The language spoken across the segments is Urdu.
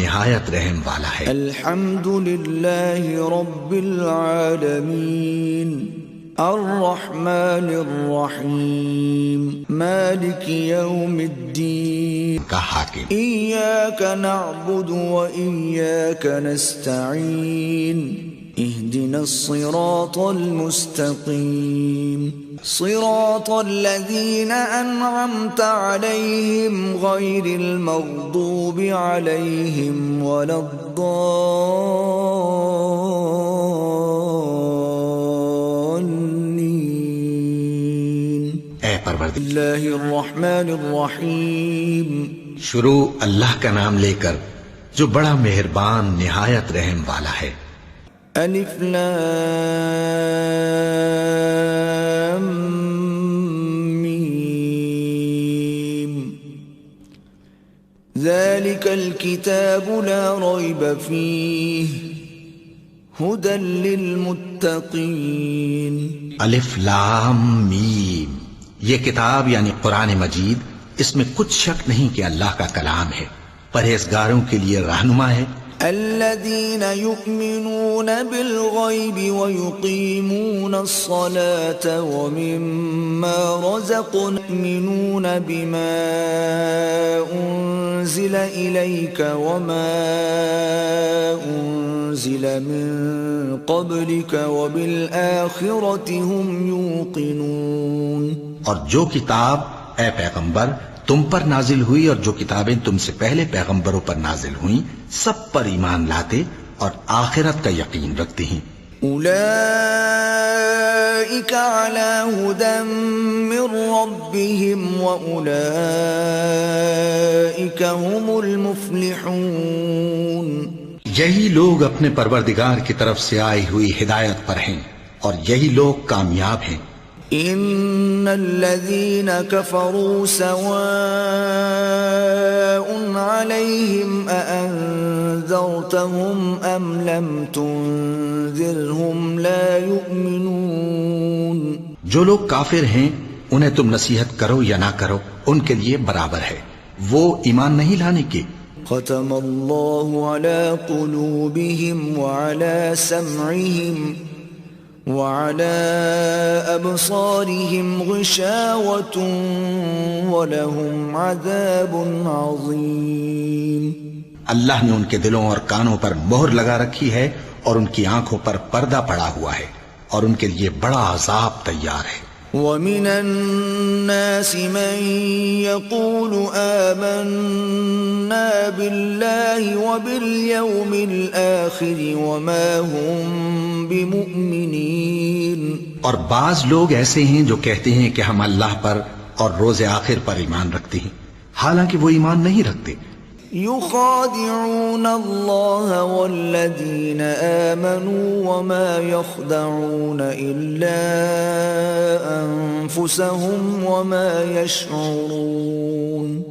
نہایت رحم والا ہے۔ الحمد للہ رب العالمین الرحمن الرحیم مالک یوم الدین کا حاکم۔ ایاک نعبد و ایاک نستعین اہدنا الصراط المستقیم صراط الذین انعمت علیہم غیر المغضوب علیہم ولا الضالین۔ اے پروردگار، اللہ الرحمن الرحیم، شروع اللہ کا نام لے کر جو بڑا مہربان نہایت رحم والا ہے۔ الف لام میم ذلك الكتاب لا ريب فيه هدى للمتقين۔ الف لام میم، یہ کتاب یعنی قرآن مجید، اس میں کچھ شک نہیں کہ اللہ کا کلام ہے، پرہیزگاروں کے لیے رہنما ہے۔ الذين يؤمنون بالغيب ويقيمون الصلاة ومما رزقناهم يؤمنون بما أنزل إليك وما أنزل من قبلك وبالآخرة هم يوقنون۔ اور جو کتاب اے پیغمبر تم پر نازل ہوئی اور جو کتابیں تم سے پہلے پیغمبروں پر نازل ہوئیں سب پر ایمان لاتے اور آخرت کا یقین رکھتے ہیں۔ اولئک علی ھدی من ربہم واولئک هم المفلحون۔ یہی لوگ اپنے پروردگار کی طرف سے آئی ہوئی ہدایت پر ہیں اور یہی لوگ کامیاب ہیں۔ ان الذين كفروا سواء عليهم أأنذرتهم ام لم تنذرهم لا يؤمنون۔ جو لوگ کافر ہیں انہیں تم نصیحت کرو یا نہ کرو ان کے لیے برابر ہے، وہ ایمان نہیں لانے کے۔ ختم الله على قلوبهم وعلى سمعهم وعلى أبصارهم غشاوة ولهم عذاب عظيم۔ اللہ نے ان کے دلوں اور کانوں پر مہر لگا رکھی ہے اور ان کی آنکھوں پر پردہ پڑا ہوا ہے اور ان کے لیے بڑا عذاب تیار ہے۔ وَمِنَ النَّاسِ مَن يَقُولُ آمَنَّا بِاللَّهِ وَبِالْيَوْمِ الْآخِرِ وَمَا هُمْ بِمُؤْمِنِينَ۔ اور بعض لوگ ایسے ہیں جو کہتے ہیں کہ ہم اللہ پر اور روز آخر پر ایمان رکھتے ہیں، حالانکہ وہ ایمان نہیں رکھتے۔ يخادعون الله والذين آمنوا وما يخدعون إلا أنفسهم وما يشعرون۔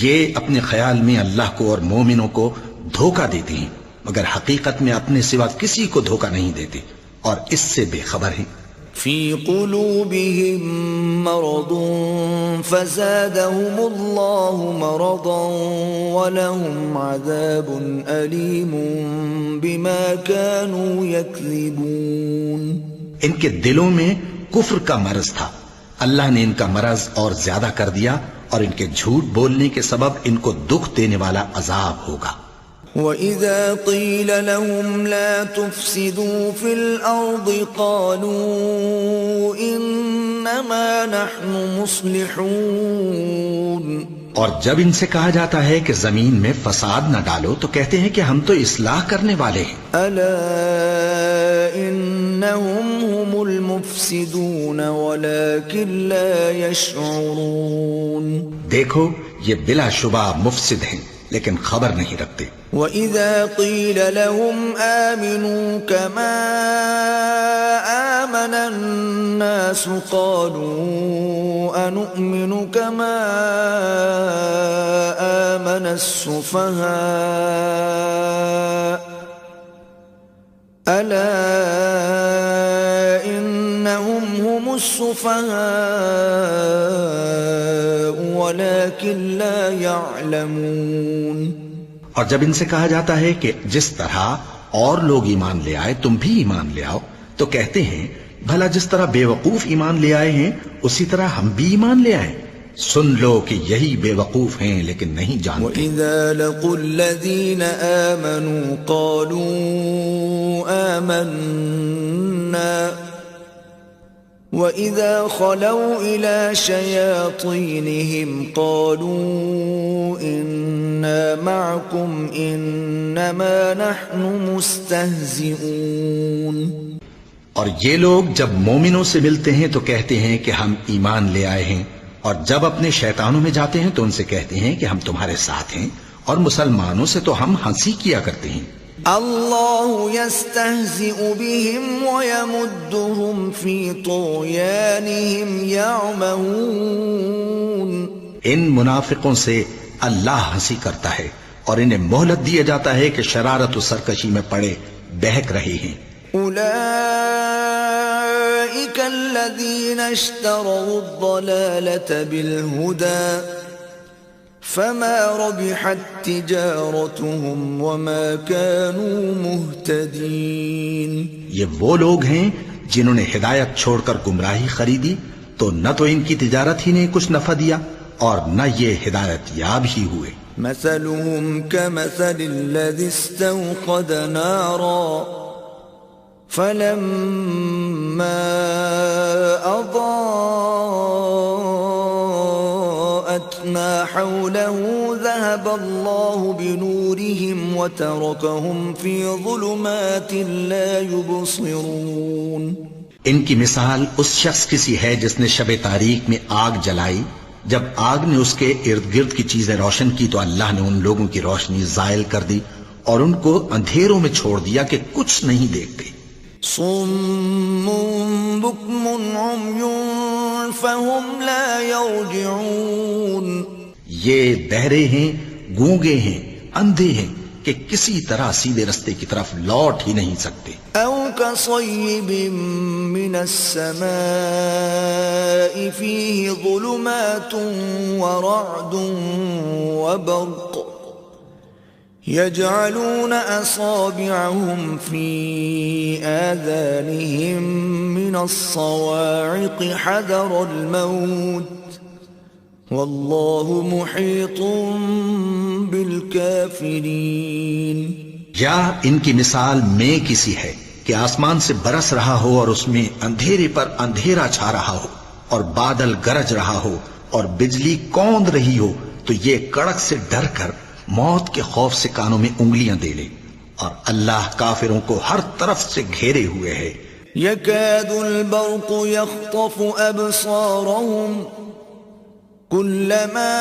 یہ اپنے خیال میں اللہ کو اور مومنوں کو دھوکہ دیتے ہیں مگر حقیقت میں اپنے سوا کسی کو دھوکہ نہیں دیتے اور اس سے بے خبر ہیں۔ في قلوبهم مرض فزادهم الله مرضا ولهم عذاب أليم بما كانوا يكذبون۔ ان کے دلوں میں کفر کا مرض تھا، اللہ نے ان کا مرض اور زیادہ کر دیا اور ان کے جھوٹ بولنے کے سبب ان کو دکھ دینے والا عذاب ہوگا۔ وَإِذَا قِيلَ لَهُمْ لَا تُفْسِدُوا فِي الْأَرْضِ قَالُوا إِنَّمَا نَحْنُ مُصْلِحُونَ۔ اور جب ان سے کہا جاتا ہے کہ زمین میں فساد نہ ڈالو تو کہتے ہیں کہ ہم تو اصلاح کرنے والے ہیں۔ أَلَا إِنَّهُمْ هُمُ الْمُفْسِدُونَ وَلَكِنْ لَا يَشْعُرُونَ۔ دیکھو یہ بلا شبہ مفسد ہیں لیکن خبر نہیں رکھتے۔ وَإِذَا قِيلَ لَهُمْ آمِنُوا كَمَا آمَنَ النَّاسُ قَالُوا أَنُؤْمِنُ كَمَا آمَنَ السُّفَهَاءُ أَلَا إِنَّهُمْ هُمُ السُّفَهَاءُ وَلَكِنْ لَا يَعْلَمُونَ۔ اور جب ان سے کہا جاتا ہے کہ جس طرح اور لوگ ایمان لے آئے تم بھی ایمان لے آؤ، تو کہتے ہیں بھلا جس طرح بے وقوف ایمان لے آئے ہیں اسی طرح ہم بھی ایمان لے آئیں۔ سن لو کہ یہی بے وقوف ہیں لیکن نہیں جانتے۔ وَإِذَا لَقُوا الَّذِينَ آمَنُوا قَالُوا آمَنَّا وَإِذَا خَلَوْا إِلَى شَيَاطِينِهِمْ قَالُوا إِنَّا مَعَكُمْ إِنَّمَا نَحْنُ مُسْتَهْزِئُونَ۔ اور یہ لوگ جب مومنوں سے ملتے ہیں تو کہتے ہیں کہ ہم ایمان لے آئے ہیں، اور جب اپنے شیطانوں میں جاتے ہیں تو ان سے کہتے ہیں کہ ہم تمہارے ساتھ ہیں، اور مسلمانوں سے تو ہم ہنسی کیا کرتے ہیں۔ اللہ یستہزئ بہم ویمدہم فی طغیانہم یعمہون۔ ان منافقوں سے اللہ ہنسی کرتا ہے اور انہیں مہلت دیا جاتا ہے کہ شرارت و سرکشی میں پڑے بہک رہے ہیں۔ اولئک الذین اشتروا الضلالة بالہدى فما ربحت تجارتهم وما كانوا مهتدین۔ یہ وہ لوگ ہیں جنہوں نے ہدایت چھوڑ کر گمراہی خریدی، تو نہ تو ان کی تجارت ہی نے کچھ نفع دیا اور نہ یہ ہدایت یاب ہی ہوئے۔ مثلهم كمثل الذي استوقد نارا فلما أضاءت ما حوله ذهب الله بنورهم وتركهم في ظلمات لا يبصرون۔ ان کی مثال اس شخص کی سی ہے جس نے شب تاریک میں آگ جلائی، جب آگ نے اس کے ارد گرد کی چیزیں روشن کی تو اللہ نے ان لوگوں کی روشنی زائل کر دی اور ان کو اندھیروں میں چھوڑ دیا کہ کچھ نہیں دیکھتے۔ صم بكم عمي فهم لا يرجعون۔ یہ بہرے ہیں، گونگے ہیں، اندھے ہیں کہ کسی طرح سیدھے رستے کی طرف لوٹ ہی نہیں سکتے۔ او كصيب من السماء فيه ظلمات ورعد وبرق يجعلون أصابعهم في آذانهم من الصواعق حذر الموت والله محيط بالكافرين۔ یا ان کی مثال میں کسی ہے کہ آسمان سے برس رہا ہو اور اس میں اندھیرے پر اندھیرا چھا رہا ہو اور بادل گرج رہا ہو اور بجلی کوند رہی ہو، تو یہ کڑک سے ڈر کر موت کے خوف سے کانوں میں انگلیاں دے لے، اور اللہ کافروں کو ہر طرف سے گھیرے ہوئے ہے۔ يكاد البرق يخطف أبصارهم كلما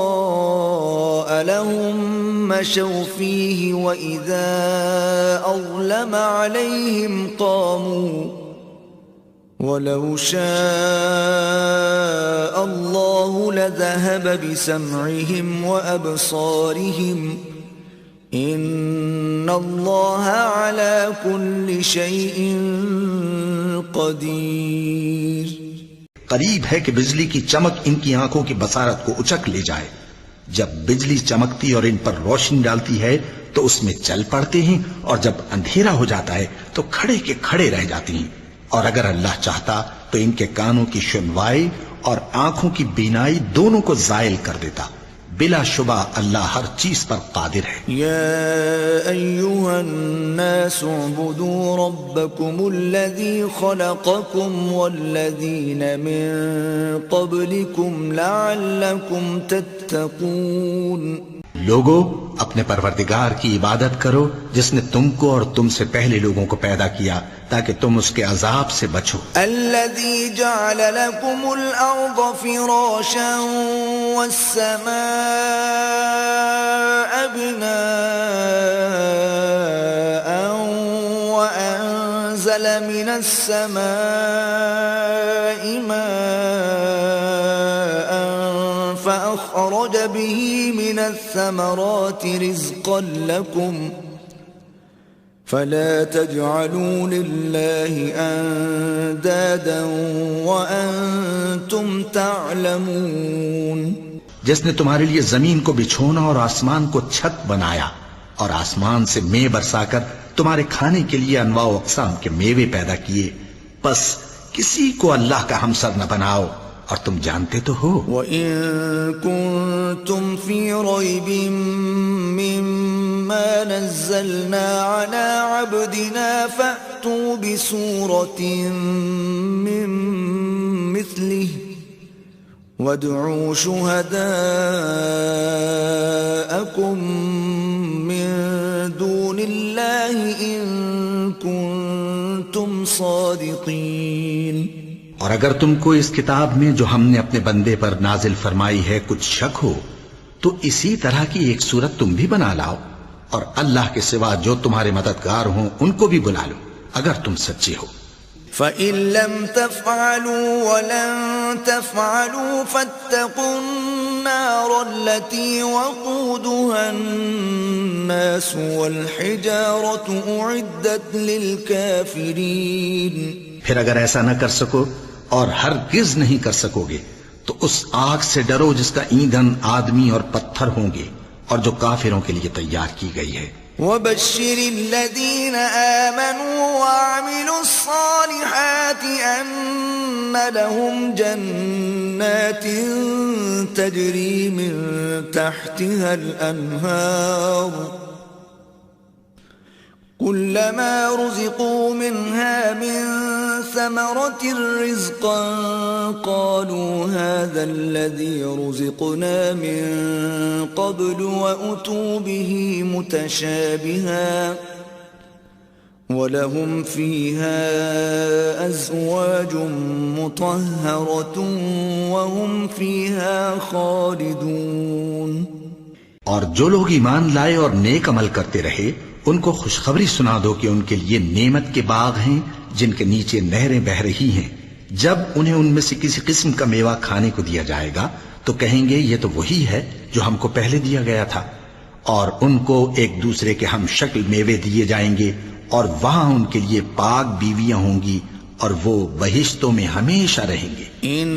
أضاء لهم مشوا فيه وإذا أظلم عليهم قاموا وَلَوْ شَاءَ اللَّهُ لَذَهَبَ بِسَمْعِهِمْ وَأَبْصَارِهِمْ إِنَّ اللَّهَ عَلَى كُلِّ شَيْءٍ قَدِيرٌ۔ قریب ہے کہ بجلی کی چمک ان کی آنکھوں کی بصارت کو اچک لے جائے۔ جب بجلی چمکتی اور ان پر روشنی ڈالتی ہے تو اس میں چل پڑتے ہیں، اور جب اندھیرا ہو جاتا ہے تو کھڑے کے کھڑے رہ جاتے ہیں۔ اور اگر اللہ چاہتا تو ان کے کانوں کی سنوائی اور آنکھوں کی بینائی دونوں کو زائل کر دیتا۔ بلا شبہ اللہ ہر چیز پر قادر ہے۔ یا ایھا الناس اعبدوا ربکم الذی خلقکم والذین من قبلکم لعلکم تتقون۔ لوگو، اپنے پروردگار کی عبادت کرو جس نے تم کو اور تم سے پہلے لوگوں کو پیدا کیا تاکہ تم اس کے عذاب سے بچو۔ الذي جعل لكم الأرض فراشا والسماء بناء وأنزل من السماء ماء فأخرج به من الثمرات رزقا لكم فلا تجعلوا لله أندادا وأنتم تعلمون۔ جس نے تمہارے لیے زمین کو بچھونا اور آسمان کو چھت بنایا اور آسمان سے مے برسا کر تمہارے کھانے کے لیے انواع و اقسام کے میوے پیدا کیے، بس کسی کو اللہ کا ہمسر نہ بناؤ، اور تم جانتے تو ہو۔ وَإِن كُنتُمْ فِي رَيْبٍ مِّمَّا نَزَّلْنَا عَلَى عَبْدِنَا فَأْتُوا بِسُورَةٍ مِّن مِّثْلِهِ وَادْعُوا شُهَدَاءَكُم مِّن دُونِ اللَّهِ إِن كُنتُمْ صَادِقِينَ۔ اور اگر تم کو اس کتاب میں جو ہم نے اپنے بندے پر نازل فرمائی ہے کچھ شک ہو تو اسی طرح کی ایک صورت تم بھی بنا لاؤ، اور اللہ کے سوا جو تمہارے مددگار ہوں ان کو بھی بلا لو اگر تم سچے ہو۔ فَإِن لَّمْ تَفْعَلُوا وَلَن تَفْعَلُوا فَاتَّقُوا النَّارَ الَّتِي وَقُودُهَا النَّاسُ وَالْحِجَارَةُ أُعِدَّتْ لِلْكَافِرِينَ۔ پھر اگر ایسا نہ کر سکو اور ہرگز نہیں کر سکو گے تو اس آگ سے ڈرو جس کا ایندھن آدمی اور پتھر ہوں گے اور جو کافروں کے لیے تیار کی گئی ہے۔ وَبَشِّرِ الَّذِينَ آمَنُوا وَعَمِلُوا الصَّالِحَاتِ أَنَّ لَهُمْ جَنَّاتٍ تَجْرِي مِن تَحْتِهَا الْأَنْهَارُ كُلَّمَا رُزِقُوا مِنْهَا مِن ثَمَرَةٍ رِزْقًا قَالُوا هَذَا الَّذِي رُزِقْنَا مِن قَبْلُ وَأُتُوا بِهِ مُتَشَابِهًا وَلَهُمْ فِيهَا أَزْوَاجٌ مُطَهَّرَةٌ وَهُمْ فِيهَا خَالِدُونَ۔ اور جو لوگ ایمان لائے اور نیک عمل کرتے رہے ان کو خوشخبری سنا دو کہ ان کے لیے نعمت کے باغ ہیں جن کے نیچے نہریں بہہ رہی ہیں، جب انہیں ان میں سے کسی قسم کا میوہ کھانے کو دیا جائے گا تو کہیں گے یہ تو وہی ہے جو ہم کو پہلے دیا گیا تھا، اور ان کو ایک دوسرے کے ہم شکل میوے دیے جائیں گے، اور وہاں ان کے لیے پاک بیویاں ہوں گی اور وہ بہشتوں میں ہمیشہ رہیں گے۔ ان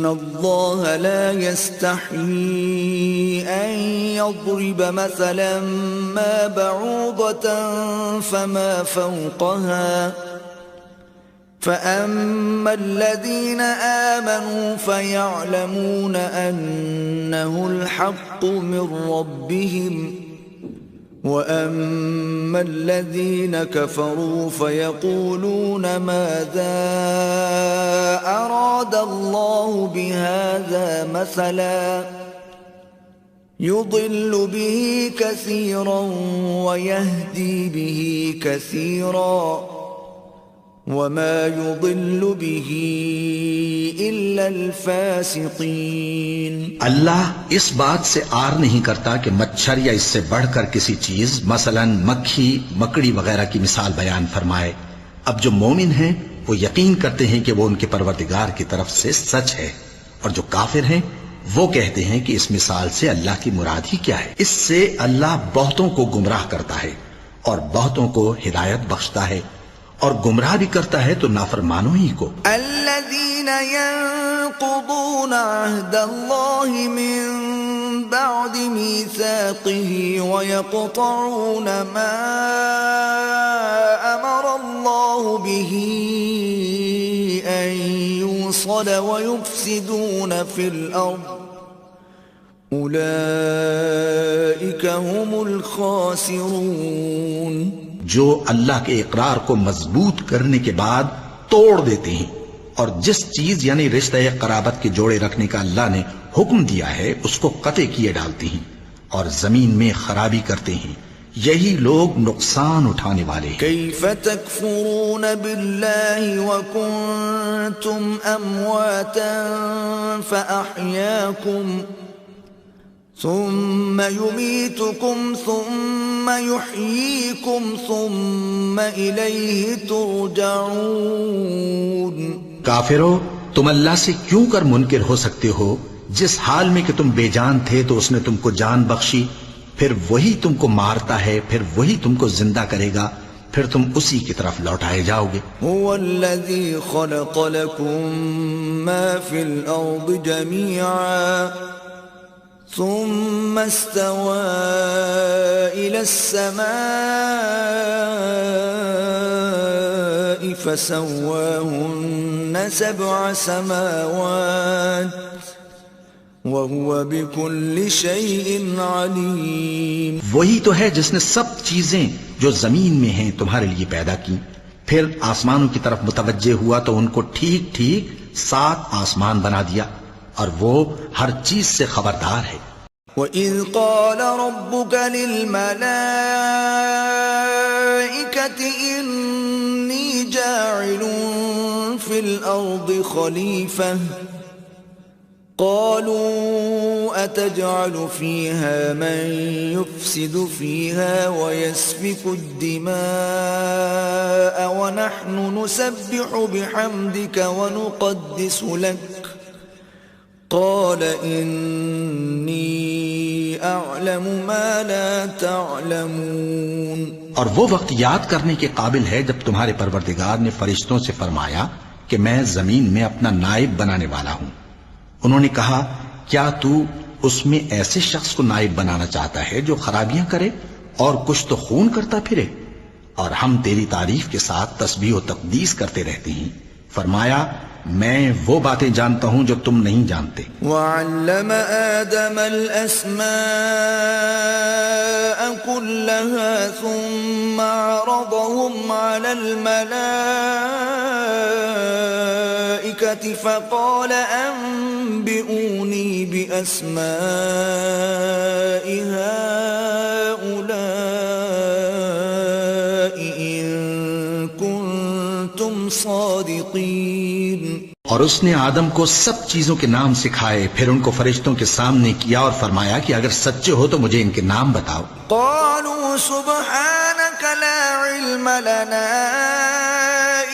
اللہ لا يستحيي ان يضرب مثلا ما بعوضة فما فوقها فأما الذين آمنوا فيعلمون أنه الحق من ربهم وَأَمَّا الَّذِينَ كَفَرُوا فَيَقُولُونَ مَاذَا أَرَادَ اللَّهُ بِهَذَا مَثَلًا يُضِلُّ بِهِ كَثِيرًا وَيَهْدِي بِهِ كَثِيرًا وَمَا يُضِلُّ بِهِ إِلَّا الْفَاسِقِينَ۔ اللہ اس بات سے آر نہیں کرتا کہ مچھر یا اس سے بڑھ کر کسی چیز مثلا مکھی، مکڑی وغیرہ کی مثال بیان فرمائے۔ اب جو مومن ہیں وہ یقین کرتے ہیں کہ وہ ان کے پروردگار کی طرف سے سچ ہے، اور جو کافر ہیں وہ کہتے ہیں کہ اس مثال سے اللہ کی مراد ہی کیا ہے۔ اس سے اللہ بہتوں کو گمراہ کرتا ہے اور بہتوں کو ہدایت بخشتا ہے، اور گمراہ بھی کرتا ہے تو نافرمانوں ہی کو۔ الذين ينقضون عهد الله من بعد ميثاقه ويقطعون ما أمر الله به أن يوصل ويفسدون في الأرض أولئك هم الخاسرون۔ جو اللہ کے اقرار کو مضبوط کرنے کے بعد توڑ دیتے ہیں اور جس چیز یعنی رشتہ قرابت کے جوڑے رکھنے کا اللہ نے حکم دیا ہے اس کو قطع کیے ڈالتے ہیں اور زمین میں خرابی کرتے ہیں، یہی لوگ نقصان اٹھانے والے ہیں۔ کیف تکفرون باللہ وکنتم امواتا فاحیاکم ثم يميتكم ثم يحييكم ثم إليه ترجعون۔ کافرو، تم اللہ سے کیوں کر منکر ہو سکتے ہو جس حال میں کہ تم بے جان تھے تو اس نے تم کو جان بخشی، پھر وہی تم کو مارتا ہے، پھر وہی تم کو زندہ کرے گا، پھر تم اسی کی طرف لوٹائے جاؤ گے۔ هو الذي خلق لكم ما في الأرض جميعا ثم استوى إلى السماء فسواهن 7 سماوات وهو بكل شيء عليم. وہی تو ہے جس نے سب چیزیں جو زمین میں ہیں تمہارے لیے پیدا کی، پھر آسمانوں کی طرف متوجہ ہوا تو ان کو ٹھیک ٹھیک 7 آسمان بنا دیا، اور وہ ہر چیز سے خبردار ہے. وَإِذْ قَالَ رَبُّكَ لِلْمَلَائِكَةِ إِنِّي جَاعِلٌ فِي الْأَرْضِ خَلِيفَةً قَالُوا أَتَجْعَلُ فِيهَا مَن يُفْسِدُ فِيهَا وَيَسْفِكُ الدِّمَاءَ وَنَحْنُ نُسَبِّحُ بِحَمْدِكَ وَنُقَدِّسُ لَكَ قال إني أعلم ما لا تعلمون. اور وہ وقت یاد کرنے کے قابل ہے جب تمہارے پروردگار نے فرشتوں سے فرمایا کہ میں زمین میں اپنا نائب بنانے والا ہوں. انہوں نے کہا کیا تو اس میں ایسے شخص کو نائب بنانا چاہتا ہے جو خرابیاں کرے اور کچھ تو خون کرتا پھرے؟ اور ہم تیری تعریف کے ساتھ تسبیح و تقدیس کرتے رہتے ہیں. فرمایا میں وہ باتیں جانتا ہوں جو تم نہیں جانتے. وَعَلَّمَ آدَمَ الْأَسْمَاءَ كُلَّهَا ثُمَّ عَرَضَهُمْ عَلَى الْمَلَائِكَةِ فَقَالَ أَنبِئُونِي بِأَسْمَاءِ هَؤُلَاءِ إِن كُنتُمْ صَادِقِينَ. اور اس نے آدم کو سب چیزوں کے نام سکھائے، پھر ان کو فرشتوں کے سامنے کیا اور فرمایا کہ اگر سچے ہو تو مجھے ان کے نام بتاؤ. قالوا سبحانك لا علم لنا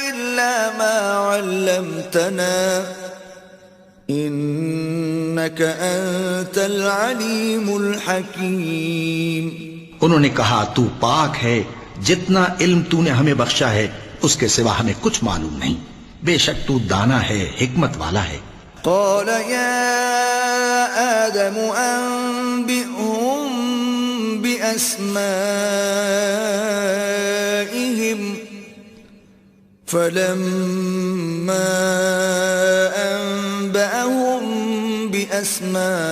إلا ما علمتنا إنك أنت العليم الحكيم. انہوں نے کہا تو پاک ہے، جتنا علم تو نے ہمیں بخشا ہے اس کے سوا ہمیں کچھ معلوم نہیں، بے شک تو دانا ہے، حکمت والا ہے. قال يا آدم أنبئهم بأسمائهم فلما أنبأهم بأسمائهم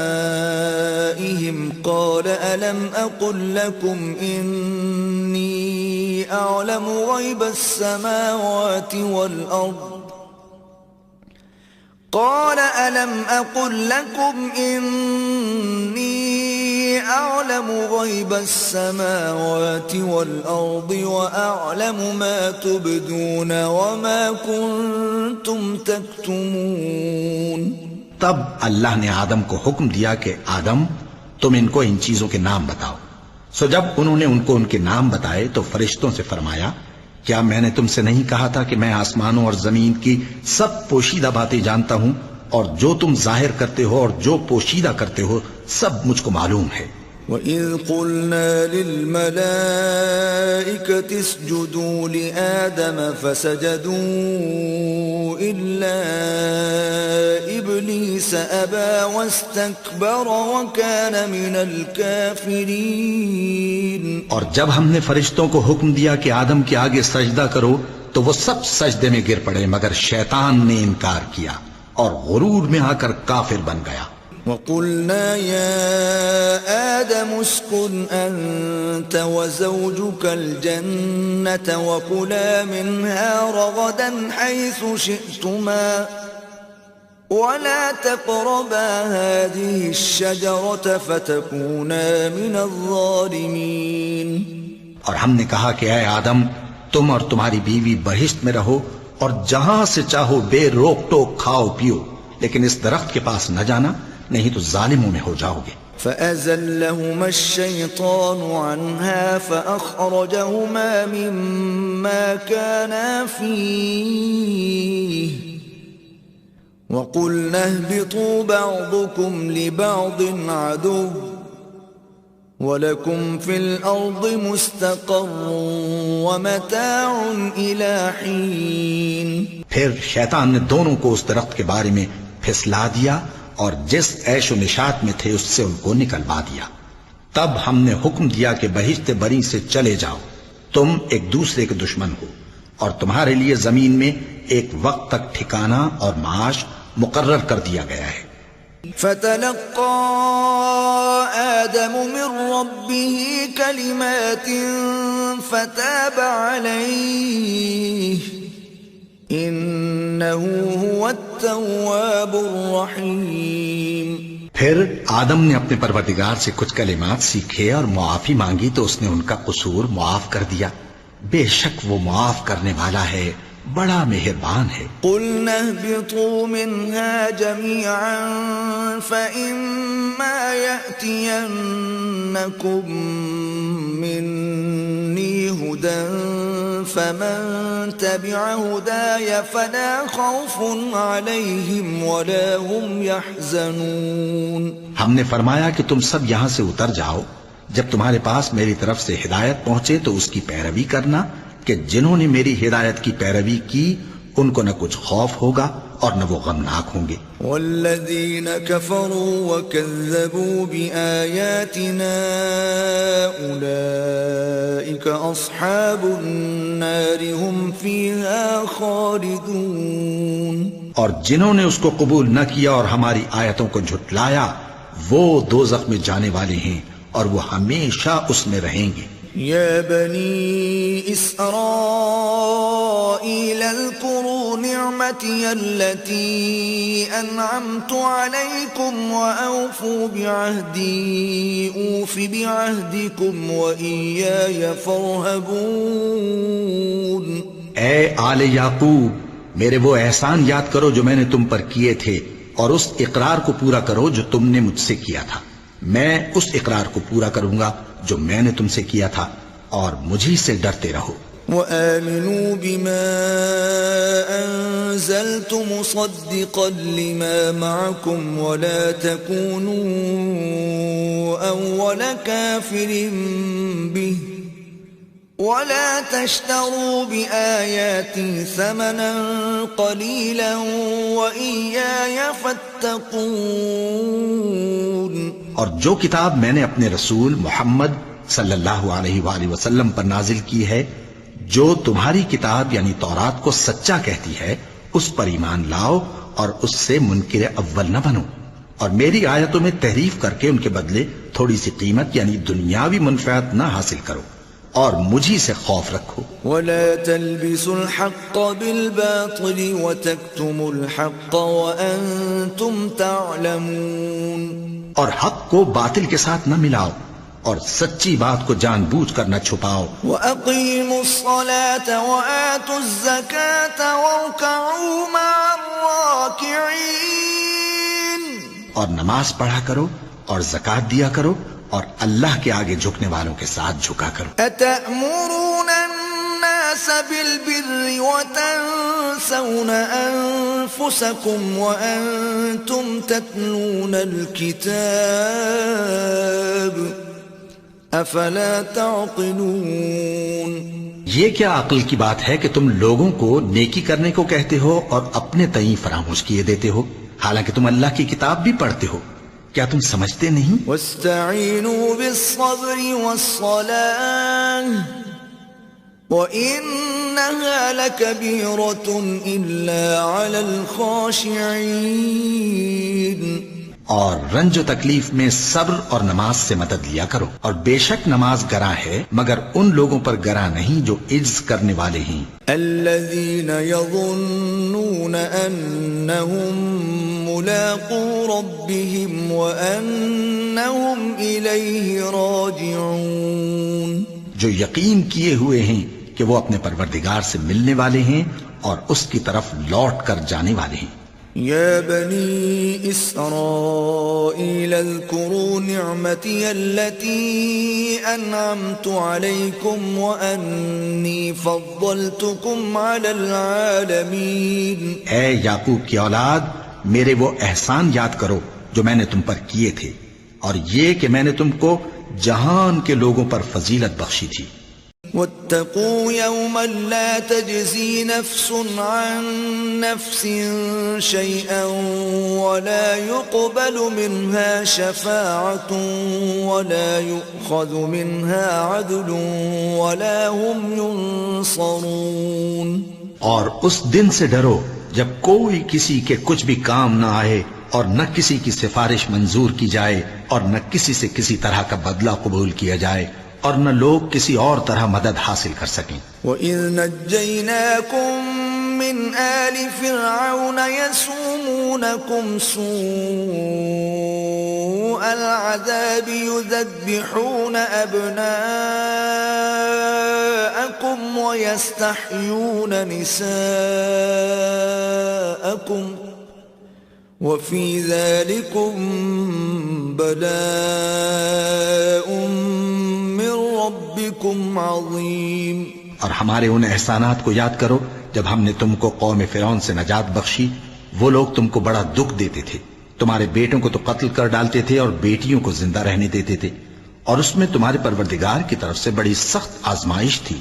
قال ألم أقل لكم إني أعلم غيب السماوات والأرض قال ألم أقل لكم إني أعلم غيب السماوات والأرض وأعلم ما تبدون وما كنتم تكتمون. تب اللہ نے آدم کو حکم دیا کہ آدم تم ان کو ان چیزوں کے نام بتاؤ. سو جب انہوں نے ان کو ان کے نام بتائے تو فرشتوں سے فرمایا کیا میں نے تم سے نہیں کہا تھا کہ میں آسمانوں اور زمین کی سب پوشیدہ باتیں جانتا ہوں، اور جو تم ظاہر کرتے ہو اور جو پوشیدہ کرتے ہو سب مجھ کو معلوم ہے. وَإِذْ قُلْنَا لِلْمَلَائِكَةِ اسْجُدُوا لِآدَمَ فَسَجَدُوا إِلَّا إِبْلِيسَ أَبَى وَاسْتَكْبَرَ وَكَانَ مِنَ الْكَافِرِينَ. اور جب ہم نے فرشتوں کو حکم دیا کہ آدم کے آگے سجدہ کرو تو وہ سب سجدے میں گر پڑے مگر شیطان نے انکار کیا اور غرور میں آ کر کافر بن گیا. وَقُلْنَا يَا آدَمُ اسْكُنْ أَنْتَ وَزَوْجُكَ الْجَنَّةَ وَكُلَا مِنْهَا رَغَدًا حَيْثُ شِئْتُمَا وَلَا تَقْرَبَا هَذِهِ الشَّجَرَةَ فَتَكُونَا مِنَ الظَّالِمِينَ. اور ہم نے کہا کہ اے آدم تم اور تمہاری بیوی بہشت میں رہو اور جہاں سے چاہو بے روک ٹوک کھاؤ پیو، لیکن اس درخت کے پاس نہ جانا نہیں تو ظالموں میں ہو جاؤ گے. فَأَزَلَّهُمَا الشَّيْطَانُ عَنْهَا فَأَخْرَجَهُمَا مِمَّا كَانَا فِيهِ وَقُلْنَا اهْبِطُوا بَعْضُكُمْ لِبَعْضٍ عَدُوٌّ وَلَكُمْ فِي الْأَرْضِ مُسْتَقَرٌّ وَمَتَاعٌ إِلَى حِينٍ. پھر شیطان نے دونوں کو اس درخت کے بارے میں پھسلا دیا اور جس عیش و نشاط میں تھے اس سے ان کو نکلوا دیا۔ تب ہم نے حکم دیا کہ بہشت بری سے چلے جاؤ، تم ایک دوسرے کے دشمن ہو، اور تمہارے لیے زمین میں ایک وقت تک ٹھکانہ اور معاش مقرر کر دیا گیا ہے۔ فتلقى آدم من ربه كلمات فتاب عليه إنه هو التواب الرحيم۔ پھر آدم نے اپنے پروردگار سے کچھ کلمات سیکھے اور معافی مانگی تو اس نے ان کا قصور معاف کر دیا، بے شک وہ معاف کرنے والا ہے، بڑا مہربان ہے۔ قلنا اهبطوا منها جميعا فإما يأتينكم مني هدى فمن تبع هداي فلا خوف عليهم ولا هم يحزنون۔ ہم نے فرمایا کہ تم سب یہاں سے اتر جاؤ، جب تمہارے پاس میری طرف سے ہدایت پہنچے تو اس کی پیروی کرنا، کہ جنہوں نے میری ہدایت کی پیروی کی ان کو نہ کچھ خوف ہوگا اور نہ وہ غمناک ہوں گے۔ والذین کفروا وکذبوا بآیاتنا اولئک اصحاب النار هم فیہا خالدون۔ اور جنہوں نے اس کو قبول نہ کیا اور ہماری آیتوں کو جھٹلایا وہ دوزخ میں جانے والے ہیں اور وہ ہمیشہ اس میں رہیں گے۔ یا بنی اسرائیل اذکروا نعمتی التي انعمت علیکم واوفوا بعہدی اوف بعہدکم وإیای فارہبون۔ اے آل یعقوب، میرے وہ احسان یاد کرو جو میں نے تم پر کیے تھے، اور اس اقرار کو پورا کرو جو تم نے مجھ سے کیا تھا۔ میں اس اقرار کو پورا کروں گا جو میں نے تم سے کیا تھا، اور مجھی سے ڈرتے رہو۔ وآمنوا بما أنزلت مصدقا لما معكم ولا تكونوا أول كافر به ولا تشتروا بآياتي ثمنا قليلا وإياي فاتقون۔ اور جو کتاب میں نے اپنے رسول محمد صلی اللہ علیہ وآلہ وسلم پر نازل کی ہے، جو تمہاری کتاب یعنی تورات کو سچا کہتی ہے، اس پر ایمان لاؤ اور اس سے منکر اول نہ بنو، اور میری آیتوں میں تحریف کر کے ان کے بدلے تھوڑی سی قیمت یعنی دنیاوی منفعت نہ حاصل کرو، اور مجھی سے خوف رکھو۔ ولا تلبسوا الحق بالباطل وتكتموا الحق وأنتم تعلمون۔ اور حق کو باطل کے ساتھ نہ ملاؤ اور سچی بات کو جان بوجھ کر نہ چھپاؤ۔ وَأَقِيمُوا الصَّلَاةَ وَآتُوا الزَّكَاةَ وَارْكَعُوا مَعَ الرَّاكِعِينَ۔ اور نماز پڑھا کرو اور زکوٰۃ دیا کرو اور اللہ کے آگے جھکنے والوں کے ساتھ جھکا کرو۔ أَتَأْمُرُونَ النَّاسَ بِالْبِرِّ وَتَنْسَوْنَ أَنفُسَكُمْ وَأَنْتُمْ تَتْلُونَ الْكِتَابَ افلا تعقلون۔ یہ کیا عقل کی بات ہے کہ تم لوگوں کو نیکی کرنے کو کہتے ہو اور اپنے تئیں فراموش کیے دیتے ہو، حالانکہ تم اللہ کی کتاب بھی پڑھتے ہو، کیا تم سمجھتے نہیں؟ واستعینوا بالصبر والصلاة وإنها لكبيرة إلا على الخاشعين۔ اور رنج و تکلیف میں صبر اور نماز سے مدد لیا کرو، اور بے شک نماز گراں ہے مگر ان لوگوں پر گراں نہیں جو عجز کرنے والے ہیں۔ الذين يظنون أنهم ملاقو ربهم وأنهم إليه راجعون۔ جو یقین کیے ہوئے ہیں کہ وہ اپنے پروردگار سے ملنے والے ہیں اور اس کی طرف لوٹ کر جانے والے ہیں۔ يا بني إسرائيل اذكروا نعمتي التي أنعمت عليكم وأني فضلتكم على العالمين۔ اے یعقوب کی اولاد، میرے وہ احسان یاد کرو جو میں نے تم پر کیے تھے، اور یہ کہ میں نے تم کو جہان کے لوگوں پر فضیلت بخشی تھی۔ واتقوا يوما لا تجزي نفس عن نفس شيئا ولا يقبل منها شفاعة ولا يؤخذ منها عدل ولا هم ينصرون. اور اس دن سے ڈرو جب کوئی کسی کے کچھ بھی کام نہ آئے اور نہ کسی کی سفارش منظور کی جائے اور نہ کسی سے کسی طرح کا بدلہ قبول کیا جائے اور نہ لوگ کسی اور طرح مدد حاصل کر سکیں. وَإِذْ نَجَّيْنَاكُمْ مِنْ آلِ فِرْعَوْنَ يَسُومُونَكُمْ سُوءَ الْعَذَابِ يُذَبِّحُونَ أَبْنَاءَكُمْ وَيَسْتَحْيُونَ نِسَاءَكُمْ وَفِي ذَلِكُمْ بَلَاءٌ مِّن رَّبِّكُمْ عَظِيمٌ. اور ہمارے ان احسانات کو یاد کرو جب ہم نے تم کو قوم فرعون سے نجات بخشی. وہ لوگ تم کو بڑا دکھ دیتے تھے، تمہارے بیٹوں کو تو قتل کر ڈالتے تھے اور بیٹیوں کو زندہ رہنے دیتے تھے، اور اس میں تمہارے پروردگار کی طرف سے بڑی سخت آزمائش تھی.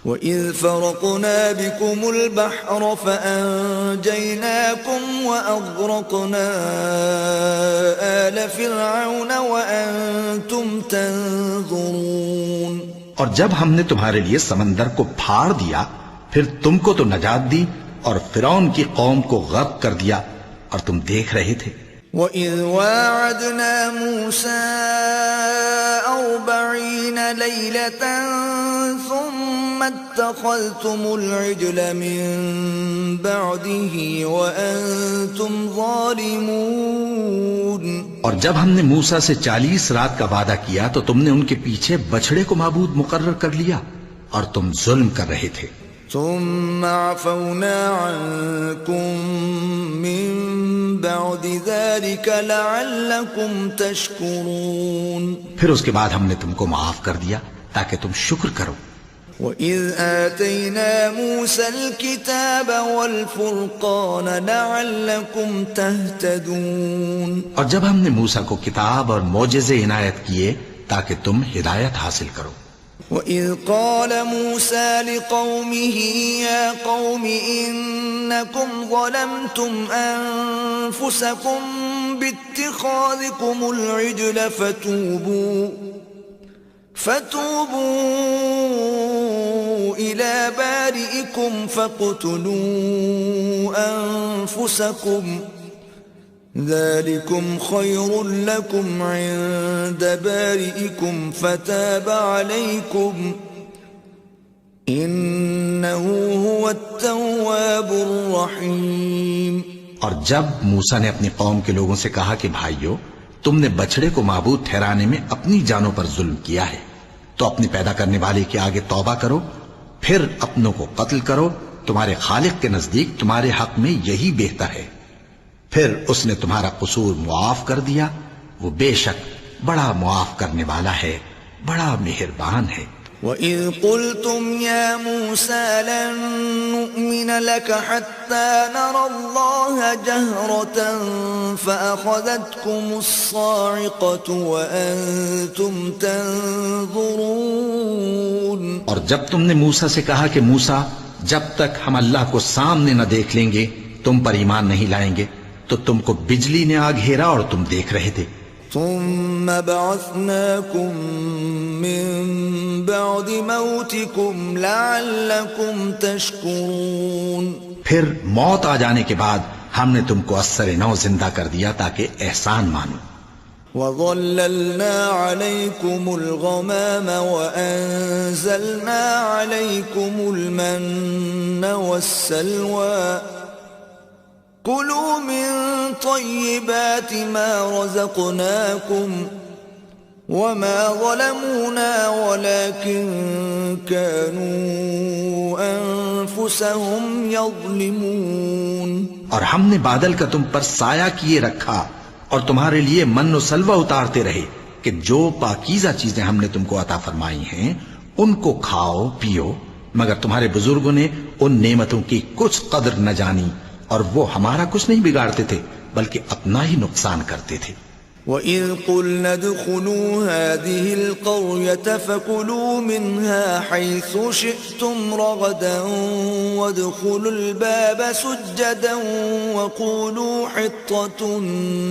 وَإِذْ فَرَقْنَا بِكُمُ الْبَحْرَ فَأَنْجَيْنَاكُمْ وَأَغْرَقْنَا آلَ فِرْعَوْنَ وَأَنْتُمْ تَنْظُرُونَ. اور جب ہم نے تمہارے لیے سمندر کو پھاڑ دیا پھر تم کو تو نجات دی اور فرعون کی قوم کو غرق کر دیا اور تم دیکھ رہے تھے. وَإِذْ وَاعَدْنَا مُوسَىٰ 40 لَيْلَةً ثُمَّ اتَّخَذْتُمُ الْعِجْلَ مِن بَعْدِهِ وَأَنْتُمْ ظَالِمُونَ. اور جب ہم نے موسیٰ سے 40 رات کا وعدہ کیا تو تم نے ان کے پیچھے بچڑے کو معبود مقرر کر لیا اور تم ظلم کر رہے تھے. ثم عفونا عنكم من بعد ذلك لعلكم تشكرون. پھر اس کے بعد ہم نے تم کو معاف کر دیا تاکہ تم شکر کرو. وَإِذْ آتَيْنَا مُوسَى الْكِتَابَ وَالْفُرْقَانَ لَعَلَّكُمْ تَهْتَدُونَ. اور جب ہم نے موسیٰ کو کتاب اور معجزے عنایت کیے تاکہ تم ہدایت حاصل کرو. وَإِذْ قَالَ مُوسَى لِقَوْمِهِ يَا قَوْمِ إِنَّكُمْ ظَلَمْتُمْ أَنفُسَكُمْ بِاتِّخَاذِكُمُ الْعِجْلَ فَتُوبُوا إِلَى بَارِئِكُمْ فَاقْتُلُوا أَنفُسَكُمْ ذَلِكُمْ خَيْرٌ لَكُمْ عِندَ بَارِئِكُمْ فَتَابَ عَلَيْكُمْ إِنَّهُ هُوَ التَّوَّابُ الرَّحِيمُ. اور جب موسیٰ نے اپنی قوم کے لوگوں سے کہا کہ بھائیو تم نے بچڑے کو معبود ٹھہرانے میں اپنی جانوں پر ظلم کیا ہے تو اپنے پیدا کرنے والے کے آگے توبہ کرو، پھر اپنوں کو قتل کرو، تمہارے خالق کے نزدیک تمہارے حق میں یہی بہتر ہے. پھر اس نے تمہارا قصور معاف کر دیا، وہ بے شک بڑا معاف کرنے والا ہے، بڑا مہربان ہے. وَإِذْ قُلْتُمْ يَا مُوسَى لَن نُّؤْمِنَ لَكَ حَتَّى نَرَى اللَّهَ جَهْرَةً فَأَخَذَتْكُمُ الصَّاعِقَةُ وَأَنْتُمْ تَنْظُرُونَ. اور جب تم نے موسیٰ سے کہا کہ موسیٰ جب تک ہم اللہ کو سامنے نہ دیکھ لیں گے تم پر ایمان نہیں لائیں گے، تو تم کو بجلی نے آ گھیرا اور تم دیکھ رہے تھے. ثم بعثناكم من بعد موتكم لعلكم تشكرون. پھر موت آ جانے کے بعد ہم نے تم کو اثر نو زندہ کر دیا تاکہ احسان مانو. وَظَلَّلْنَا عَلَيْكُمُ الْغَمَامَ وَأَنزَلْنَا عَلَيْكُمُ الْمَنَّ وَالسَّلْوَىٰ كُلُوا مِن طَيِّبَاتِ مَا رَزَقْنَاكُمْ وَمَا ظَلَمُونَا وَلَكِن كَانُوا أَنفُسَهُمْ يَظْلِمُونَ. اور ہم نے بادل کا تم پر سایہ کیے رکھا اور تمہارے لیے من و سلوہ اتارتے رہے کہ جو پاکیزہ چیزیں ہم نے تم کو عطا فرمائی ہیں ان کو کھاؤ پیو، مگر تمہارے بزرگوں نے ان نعمتوں کی کچھ قدر نہ جانی اور وہ ہمارا کچھ نہیں بگاڑتے تھے بلکہ اپنا ہی نقصان کرتے تھے. وَإِذْ قُلْنَا ادْخُلُوا هَٰذِهِ الْقَرْيَةَ فَكُلُوا مِنْهَا حَيْثُ شِئْتُمْ رَغَدًا وَادْخُلُوا الْبَابَ سُجَّدًا وَقُولُوا حِطَّةٌ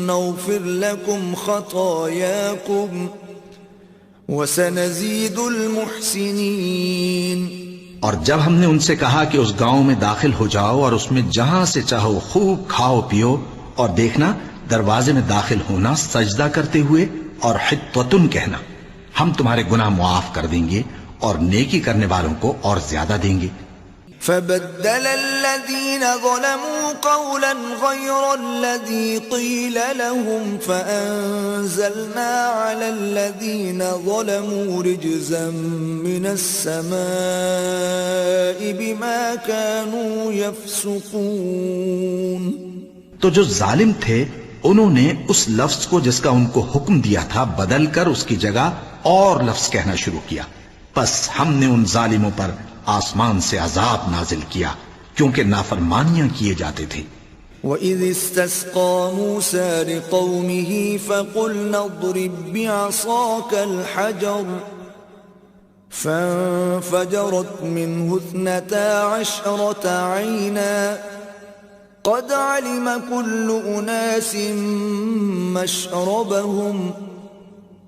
نَّغْفِرْ لَكُمْ خَطَايَاكُمْ وَسَنَزِيدُ الْمُحْسِنِينَ۔ اور جب ہم نے ان سے کہا کہ اس گاؤں میں داخل ہو جاؤ اور اس میں جہاں سے چاہو خوب کھاؤ پیو، اور دیکھنا دروازے میں داخل ہونا سجدہ کرتے ہوئے اور حطۃ کہنا، ہم تمہارے گناہ معاف کر دیں گے اور نیکی کرنے والوں کو اور زیادہ دیں گے۔ فبدل الذين ظلموا قولا غير الذي قيل لهم فأنزلنا على الذين ظلموا رجزا من السماء بما كانوا يفسقون۔ تو جو ظالم تھے انہوں نے اس لفظ کو جس کا ان کو حکم دیا تھا بدل کر اس کی جگہ اور لفظ کہنا شروع کیا، پس ہم نے ان ظالموں پر آسمان سے عذاب نازل کیا کیونکہ نافرمانیاں کیے جاتے تھے۔ وَإِذِ اسْتَسْقَىٰ مُوسَىٰ لِقَوْمِهِ فَقُلْنَا اضْرِب بِّعَصَاكَ الْحَجَرَ فَانفَجَرَتْ مِنْهُ 12 عَيْنًا قَدْ عَلِمَ كُلُّ أُنَاسٍ مَّشْرَبَهُمْ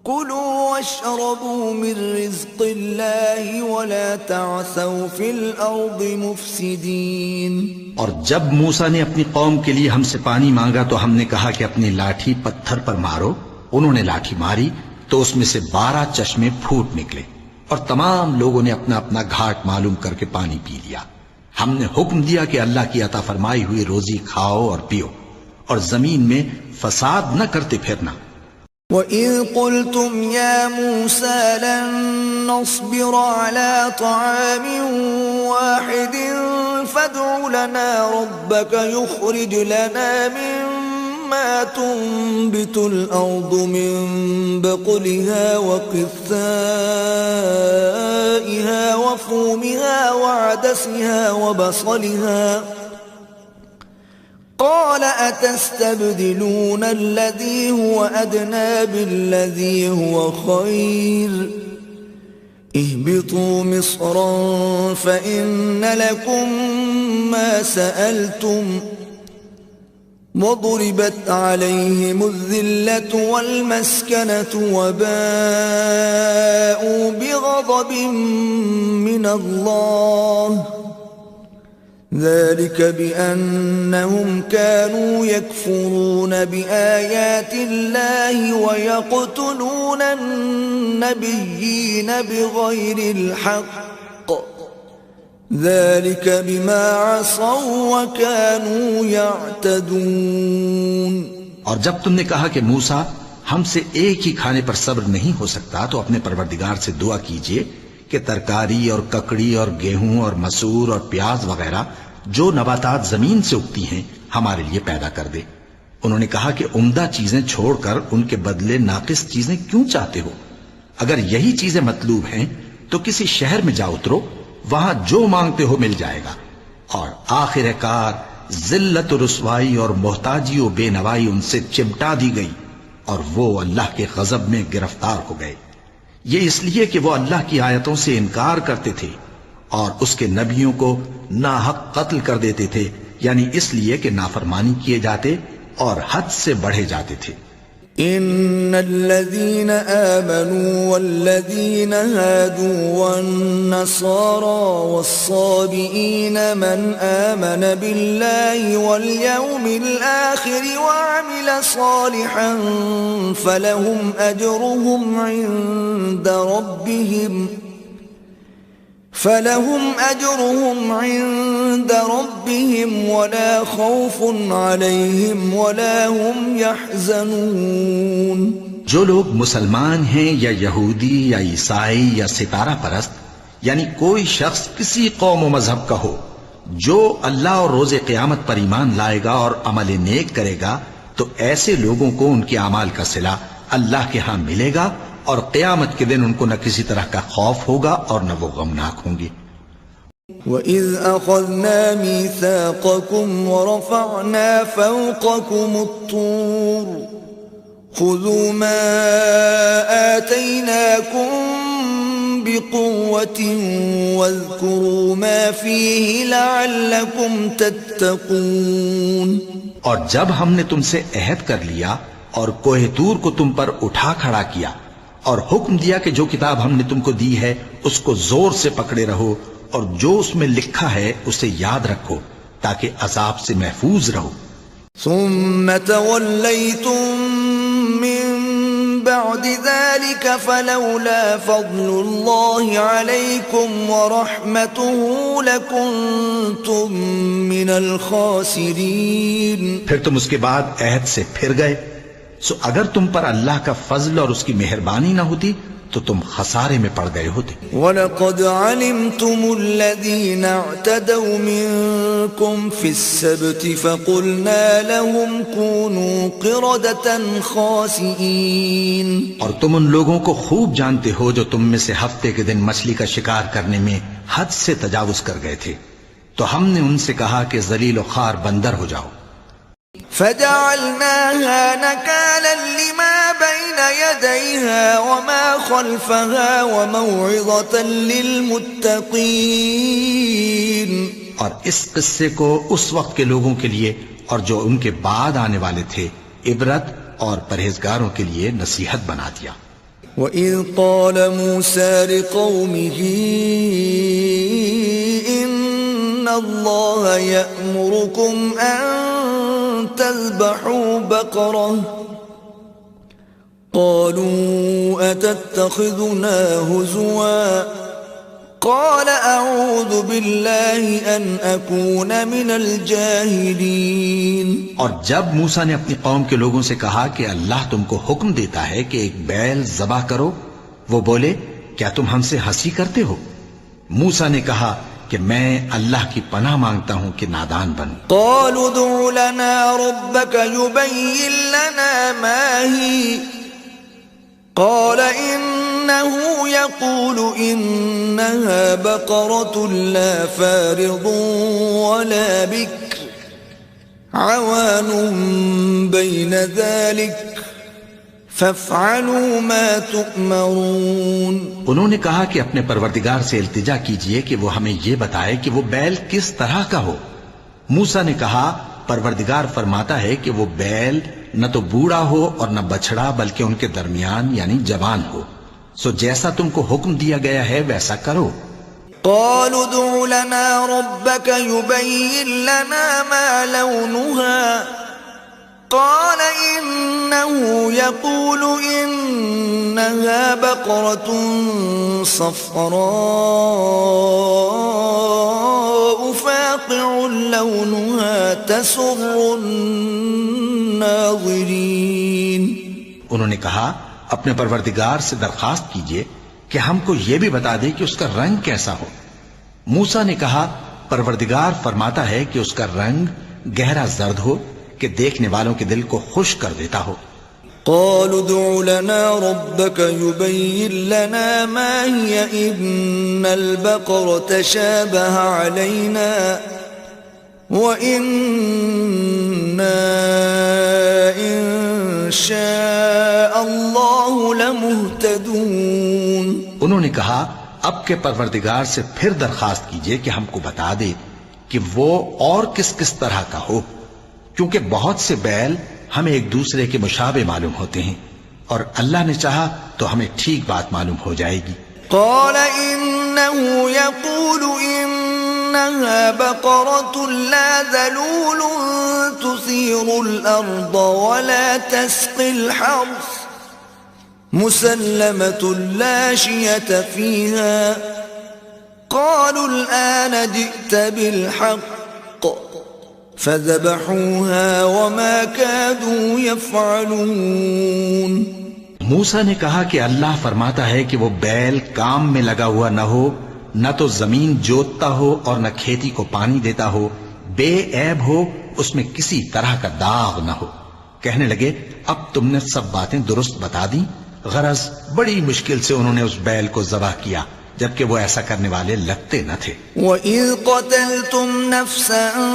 كُلُوا وَاشْرَبُوا مِن رِّزْقِ اللَّهِ وَلَا تَعْثَوْا فِي الْأَرْضِ مُفْسِدِينَ۔ اور جب موسیٰ نے اپنی قوم کے لیے ہم سے پانی مانگا تو ہم نے کہا کہ اپنی لاٹھی پتھر پر مارو، انہوں نے لاٹھی ماری تو اس میں سے 12 چشمے پھوٹ نکلے اور تمام لوگوں نے اپنا اپنا گھاٹ معلوم کر کے پانی پی لیا۔ ہم نے حکم دیا کہ اللہ کی عطا فرمائی ہوئی روزی کھاؤ اور پیو اور زمین میں فساد نہ کرتے پھرنا۔ وَإِذْ قُلْتُمْ يَا مُوسَىٰ لَن نَّصْبِرَ عَلَىٰ طَعَامٍ وَاحِدٍ فَادْعُ لَنَا رَبَّكَ يُخْرِجْ لَنَا مِمَّا تُنبِتُ الْأَرْضُ مِن بَقْلِهَا وَقِثَّائِهَا وَفُومِهَا وَعَدَسِهَا وَبَصَلِهَا قال أتستبدلون الذي هو أدنى بالذي هو خير اهبطوا مصرا فإن لكم ما سألتم وضربت عليهم الذلة والمسكنة وباءوا بغضب من الله ذلك بأنهم كانوا يكفرون بآيات الله ويقتلون النبيين بغير الحق ذلك بما عصوا وكانوا يعتدون۔ اور جب تم نے کہا کہ موسیٰ ہم سے ایک ہی کھانے پر صبر نہیں ہو سکتا تو اپنے پروردگار سے دعا کیجئے کہ ترکاری اور ککڑی اور گیہوں اور مسور اور پیاز وغیرہ جو نباتات زمین سے اگتی ہیں ہمارے لیے پیدا کر دے۔ انہوں نے کہا کہ عمدہ چیزیں چھوڑ کر ان کے بدلے ناقص چیزیں کیوں چاہتے ہو؟ اگر یہی چیزیں مطلوب ہیں تو کسی شہر میں جا اترو، وہاں جو مانگتے ہو مل جائے گا۔ اور آخر کار ذلت و رسوائی اور محتاجی و بے نوائی ان سے چمٹا دی گئی اور وہ اللہ کے غضب میں گرفتار ہو گئے، یہ اس لیے کہ وہ اللہ کی آیتوں سے انکار کرتے تھے اور اس کے نبیوں کو ناحق قتل کر دیتے تھے، یعنی اس لیے کہ نافرمانی کیے جاتے اور حد سے بڑھے جاتے تھے۔ ان الذين آمنوا والذين هادوا والنصارى والصابئين من آمن بالله واليوم الآخر وعمل صالحا فلهم أجرهم عند ربهم ولا خوف عليهم ولا هم يحزنون۔ جو لوگ مسلمان ہیں یا یہودی یا عیسائی یا ستارہ پرست، یعنی کوئی شخص کسی قوم و مذہب کا ہو، جو اللہ اور روز قیامت پر ایمان لائے گا اور عمل نیک کرے گا تو ایسے لوگوں کو ان کے اعمال کا صلہ اللہ کے ہاں ملے گا اور قیامت کے دن ان کو نہ کسی طرح کا خوف ہوگا اور نہ وہ غمناک ہوں گے۔ وَإِذْ أَخَذْنَا مِيثَاقَكُمْ وَرَفَعْنَا فَوْقَكُمُ الطُّورَ خذوا ما آتيناكم بقوة واذكروا ما فيه لعلكم تتقون. اور جب ہم نے تم سے عہد کر لیا اور کوہ طور کو تم پر اٹھا کھڑا کیا اور حکم دیا کہ جو کتاب ہم نے تم کو دی ہے اس کو زور سے پکڑے رہو اور جو اس میں لکھا ہے اسے یاد رکھو تاکہ عذاب سے محفوظ رہو. ثم توليتم من بعد ذلك فلولا فضل الله عليكم ورحمته لكنتم من الخاسرين. پھر تم اس کے بعد عہد سے پھر گئے، سو اگر تم پر اللہ کا فضل اور اس کی مہربانی نہ ہوتی تو تم خسارے میں پڑ گئے ہوتے. وَلَقَدْ عَلِمْتُمُ الَّذِينَ اعْتَدَوْا مِنْكُمْ فِي السَّبْتِ فَقُلْنَا لَهُمْ كُونُوا قِرَدَةً خَاسِئِينَ. اور تم ان لوگوں کو خوب جانتے ہو جو تم میں سے ہفتے کے دن مچھلی کا شکار کرنے میں حد سے تجاوز کر گئے تھے، تو ہم نے ان سے کہا کہ ذلیل و خوار بندر ہو جاؤ. فَجَعَلْنَاهَا نَكَالًا لِمَا بَيْنَ يَدَيْهَا وَمَا خَلْفَهَا وَمَوْعِظَةً لِلْمُتَّقِينَ. اور اس قصے کو اس وقت کے لوگوں کے لیے اور جو ان کے بعد آنے والے تھے عبرت اور پرہیزگاروں کے لیے نصیحت بنا دیا. وَإِذْ قَالَ مُوسَى لِقَوْمِهِ إِنَّ اللَّهَ يَأْمُرُكُمْ أَن تذبحوا بقرة قالوا أتتخذنا هزوا قال أعوذ بالله أن أكون من الجاهلين. اور جب موسیٰ نے اپنی قوم کے لوگوں سے کہا کہ اللہ تم کو حکم دیتا ہے کہ ایک بیل ذبح کرو، وہ بولے کیا تم ہم سے ہنسی کرتے ہو؟ موسیٰ نے کہا کہ میں اللہ کی پناہ مانگتا ہوں کہ نادان بن. قالوا ادع لنا ربك يبين لنا ما هي قال إنه يقول إنها بقرة لا فارض ولا بكر عوان بين ذلك فافعلوا ما تؤمرون. انہوں نے کہا کہ اپنے پروردگار سے التجا کیجئے کہ وہ ہمیں یہ بتائے کہ وہ بیل کس طرح کا ہو. موسیٰ نے کہا پروردگار فرماتا ہے کہ وہ بیل نہ تو بوڑھا ہو اور نہ بچڑا بلکہ ان کے درمیان یعنی جوان ہو، سو جیسا تم کو حکم دیا گیا ہے ویسا کرو. قالوا ادع لنا ربك يبين لنا ما لونها قال إنه يقول إنها بقرة صفراء فاقع لونها تسر الناظرين. انہوں نے کہا اپنے پروردگار سے درخواست کیجئے کہ ہم کو یہ بھی بتا دے کہ اس کا رنگ کیسا ہو. موسیٰ نے کہا پروردگار فرماتا ہے کہ اس کا رنگ گہرا زرد ہو کہ دیکھنے والوں کے دل کو خوش کر دیتا ہو. قالوا ادع لنا ربك يبين لنا ما هي إن البقرة تشابه علينا وإنا إن شاء الله لمهتدون. انہوں نے کہا اب کے پروردگار سے پھر درخواست کیجئے کہ ہم کو بتا دے کہ وہ اور کس کس طرح کا ہو، کیونکہ بہت سے بیل ہمیں ایک دوسرے کے مشابہ معلوم ہوتے ہیں اور اللہ نے چاہا تو ہمیں ٹھیک بات معلوم ہو جائے گی. قال إنه يقول إنها بقرة لا ذلول تثير الأرض ولا تسقي الحرث مسلمة لا شية فيها قالوا الآن جئت بالحق فذبحوها وما كادوا يفعلون. موسیٰ نے کہا کہ اللہ فرماتا ہے کہ وہ بیل کام میں لگا ہوا نہ ہو، نہ تو زمین جوتتا ہو اور نہ کھیتی کو پانی دیتا ہو، بے عیب ہو، اس میں کسی طرح کا داغ نہ ہو. کہنے لگے اب تم نے سب باتیں درست بتا دی. غرض بڑی مشکل سے انہوں نے اس بیل کو ذبح کیا جبکہ وہ ایسا کرنے والے لگتے نہ تھے. وَإِذْ قَتَلْتُمْ نَفْسًا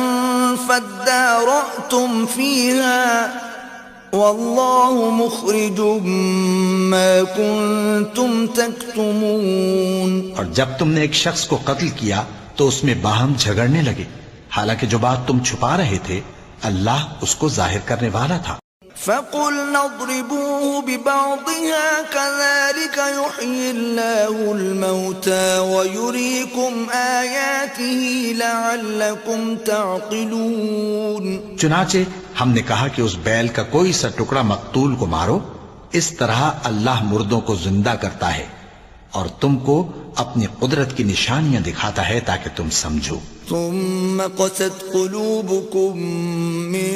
فَادَّارَأْتُمْ فِيهَا واللہ مخرج ما کنتم تکتمون. اور جب تم نے ایک شخص کو قتل کیا تو اس میں باہم جھگڑنے لگے، حالانکہ جو بات تم چھپا رہے تھے اللہ اس کو ظاہر کرنے والا تھا. فَقُلْنَا اضْرِبُوهُ بِبَعْضِهَا كَذَلِكَ يُحْيِي اللَّهُ الْمَوْتَى وَيُرِيكُمْ آيَاتِهِ لَعَلَّكُمْ تَعْقِلُونَ. چنانچہ ہم نے کہا کہ اس بیل کا کوئی سا ٹکڑا مقتول کو مارو، اس طرح اللہ مردوں کو زندہ کرتا ہے اور تم کو اپنی قدرت کی نشانیاں دکھاتا ہے تاکہ تم سمجھو. ثم قست قلوبكم من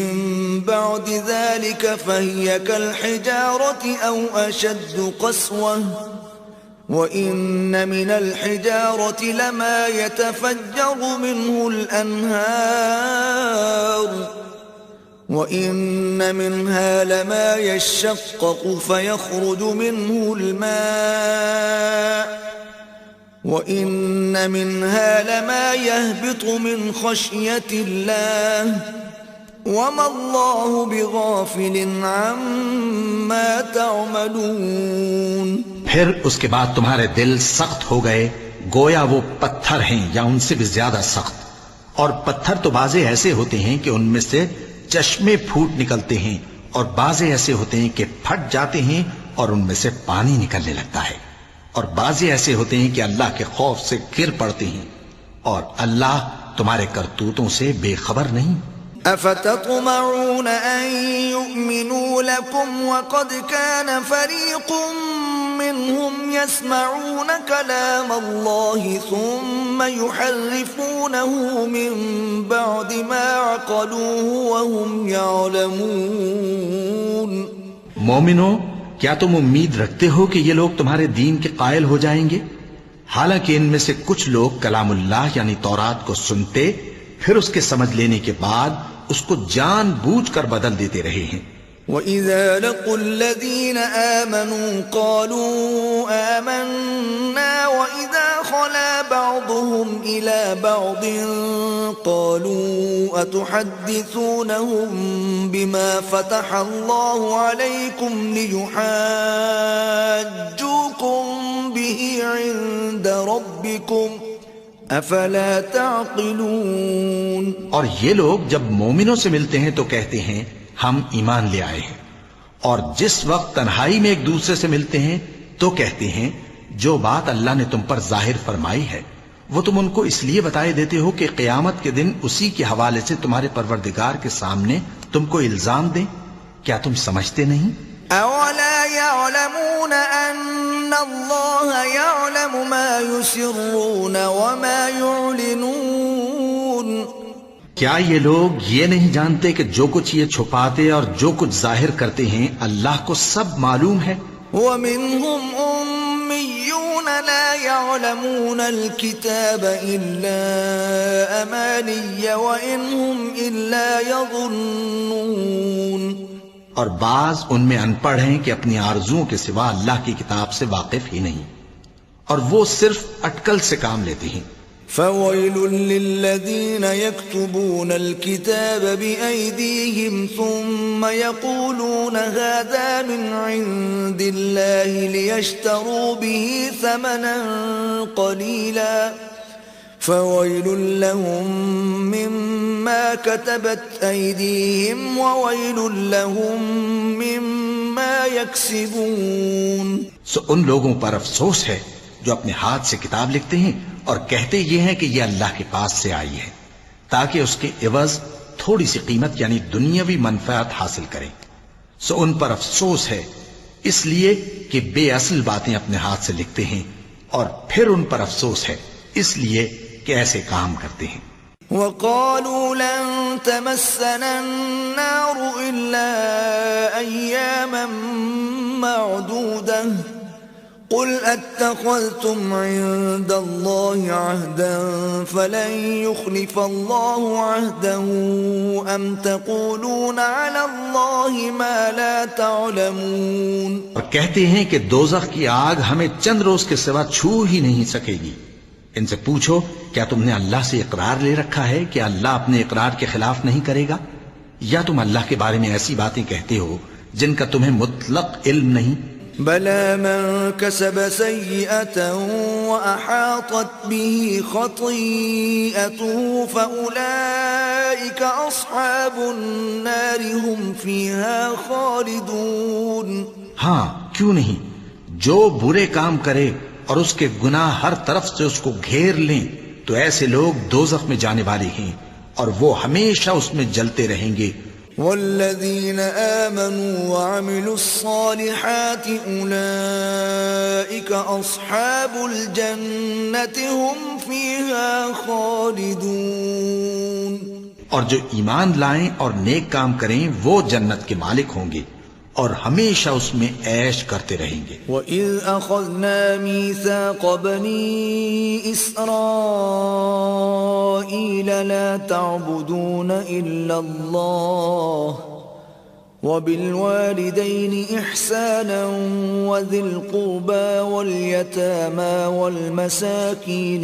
بعد ذلك فهي كالحجارة أو أشد قسوة وإن من الحجارة لما يتفجر منه الأنهار وإن منها لما يشقق فيخرج منه الماء وَإِنَّ مِنْهَا لَمَا يَهْبِطُ مِنْ خَشْيَةِ اللَّهِ وَمَا اللَّهُ بِغَافِلٍ عَمَّا تَعْمَلُونَ. پھر اس کے بعد تمہارے دل سخت ہو گئے گویا وہ پتھر ہیں یا ان سے بھی زیادہ سخت، اور پتھر تو بعضے ایسے ہوتے ہیں کہ ان میں سے چشمے پھوٹ نکلتے ہیں اور بعضے ایسے ہوتے ہیں کہ پھٹ جاتے ہیں اور ان میں سے پانی نکلنے لگتا ہے، اور بعضے ایسے ہوتے ہیں کہ اللہ کے خوف سے گر پڑتے ہیں، اور اللہ تمہارے کرتوتوں سے بے خبر نہیں. افتطمعون ان يؤمنوا لكم وقد كان فريق منهم يسمعون كلام الله ثم يحرفونه من بعد ما عقلوه وهم يعلمون. مومنو، کیا تم امید رکھتے ہو کہ یہ لوگ تمہارے دین کے قائل ہو جائیں گے، حالانکہ ان میں سے کچھ لوگ کلام اللہ یعنی تورات کو سنتے پھر اس کے سمجھ لینے کے بعد اس کو جان بوجھ کر بدل دیتے رہے ہیں. وَإِذَا لَقُوا الَّذِينَ آمَنُوا قَالُوا آمَنَّا وَإِذَا خَلَا بَعْضُهُمْ إِلَى بَعْضٍ قَالُوا أَتُحَدِّثُونَهُمْ بِمَا فَتَحَ اللَّهُ عَلَيْكُمْ لِيُحَاجُّوكُمْ بِهِ عِندَ رَبِّكُمْ افلا تعقلون. اور یہ لوگ جب مومنوں سے ملتے ہیں تو کہتے ہیں ہم ایمان لے آئے ہیں، اور جس وقت تنہائی میں ایک دوسرے سے ملتے ہیں تو کہتے ہیں جو بات اللہ نے تم پر ظاہر فرمائی ہے وہ تم ان کو اس لیے بتائے دیتے ہو کہ قیامت کے دن اسی کے حوالے سے تمہارے پروردگار کے سامنے تم کو الزام دیں. کیا تم سمجھتے نہیں؟ اولا يعلمون ان الله يعلم ما يسرون وما يعلنون. کیا یہ لوگ یہ نہیں جانتے کہ جو کچھ یہ چھپاتے اور جو کچھ ظاہر کرتے ہیں اللہ کو سب معلوم ہے. ومنهم أميون لا يعلمون الكتاب إلا أماني وإن هم إلا يظنون. اور بعض ان میں ان پڑھ ہیں کہ اپنی آرزوؤں کے سوا اللہ کی کتاب سے واقف ہی نہیں، اور وہ صرف اٹکل سے کام لیتے ہیں. فَوَيْلٌ لِّلَّذِينَ يَكْتُبُونَ الْكِتَابَ بِأَيْدِيهِمْ ثُمَّ يَقُولُونَ هَذَا مِنْ عِندِ اللَّهِ لِيَشْتَرُوا بِهِ ثَمَنًا قَلِيلًا فَوَيْلٌ لَّهُم مِّمَّا كَتَبَتْ أَيْدِيهِمْ وَوَيْلٌ لَّهُم مِّمَّا يَكْسِبُونَ. سو ان لوگوں پر افسوس ہے جو اپنے ہاتھ سے کتاب لکھتے ہیں اور کہتے یہ ہیں کہ یہ اللہ کے پاس سے آئی ہے تاکہ اس کے عوض تھوڑی سی قیمت یعنی دنیاوی منفعت حاصل کریں. سو ان پر افسوس ہے اس لیے کہ بے اصل باتیں اپنے ہاتھ سے لکھتے ہیں، اور پھر ان پر افسوس ہے اس لیے کہ ایسے کام کرتے ہیں. وَقَالُوا لَن تَمَسَّنَا النَّارُ إِلَّا أَيَّامًا مَّعْدُودَةً قُلْ أَتَّخَذْتُمْ عِندَ اللَّهِ عَهْدًا فَلَن يُخْلِفَ اللَّهُ عَهْدَهُ أَمْ تَقُولُونَ عَلَى اللَّهِ مَا لَا تَعْلَمُونَ. اور کہتے ہیں کہ دوزخ کی آگ ہمیں چند روز کے سوا چھو ہی نہیں سکے گی. ان سے پوچھو کیا تم نے اللہ سے اقرار لے رکھا ہے کہ اللہ اپنے اقرار کے خلاف نہیں کرے گا، یا تم اللہ کے بارے میں ایسی باتیں کہتے ہو جن کا تمہیں مطلق علم نہیں؟ بلى من كسب سيئة وأحاطت به خطيئته فأولئك أصحاب النار هم فيها خالدون. ہاں کیوں نہیں، جو برے کام کرے اور اس کے گناہ ہر طرف سے اس کو گھیر لیں تو ایسے لوگ دوزخ میں جانے والے ہیں اور وہ ہمیشہ اس میں جلتے رہیں گے. والذين آمنوا وعملوا الصالحات أولئك أصحاب الجنة هم فيها خالدون. اور جو ایمان لائیں اور نیک کام کریں وہ جنت کے مالک ہوں گے اور ہمیشہ اس میں عیش کرتے رہیں گے. وَإِذْ أَخَذْنَا مِيثَاقَ بَنِي إِسْرَائِيلَ لَا تَعْبُدُونَ إِلَّا اللَّهَ وَبِالْوَالِدَيْنِ إِحْسَانًا وَذِي الْقُرْبَى وَالْيَتَامَى وَالْمَسَاكِينِ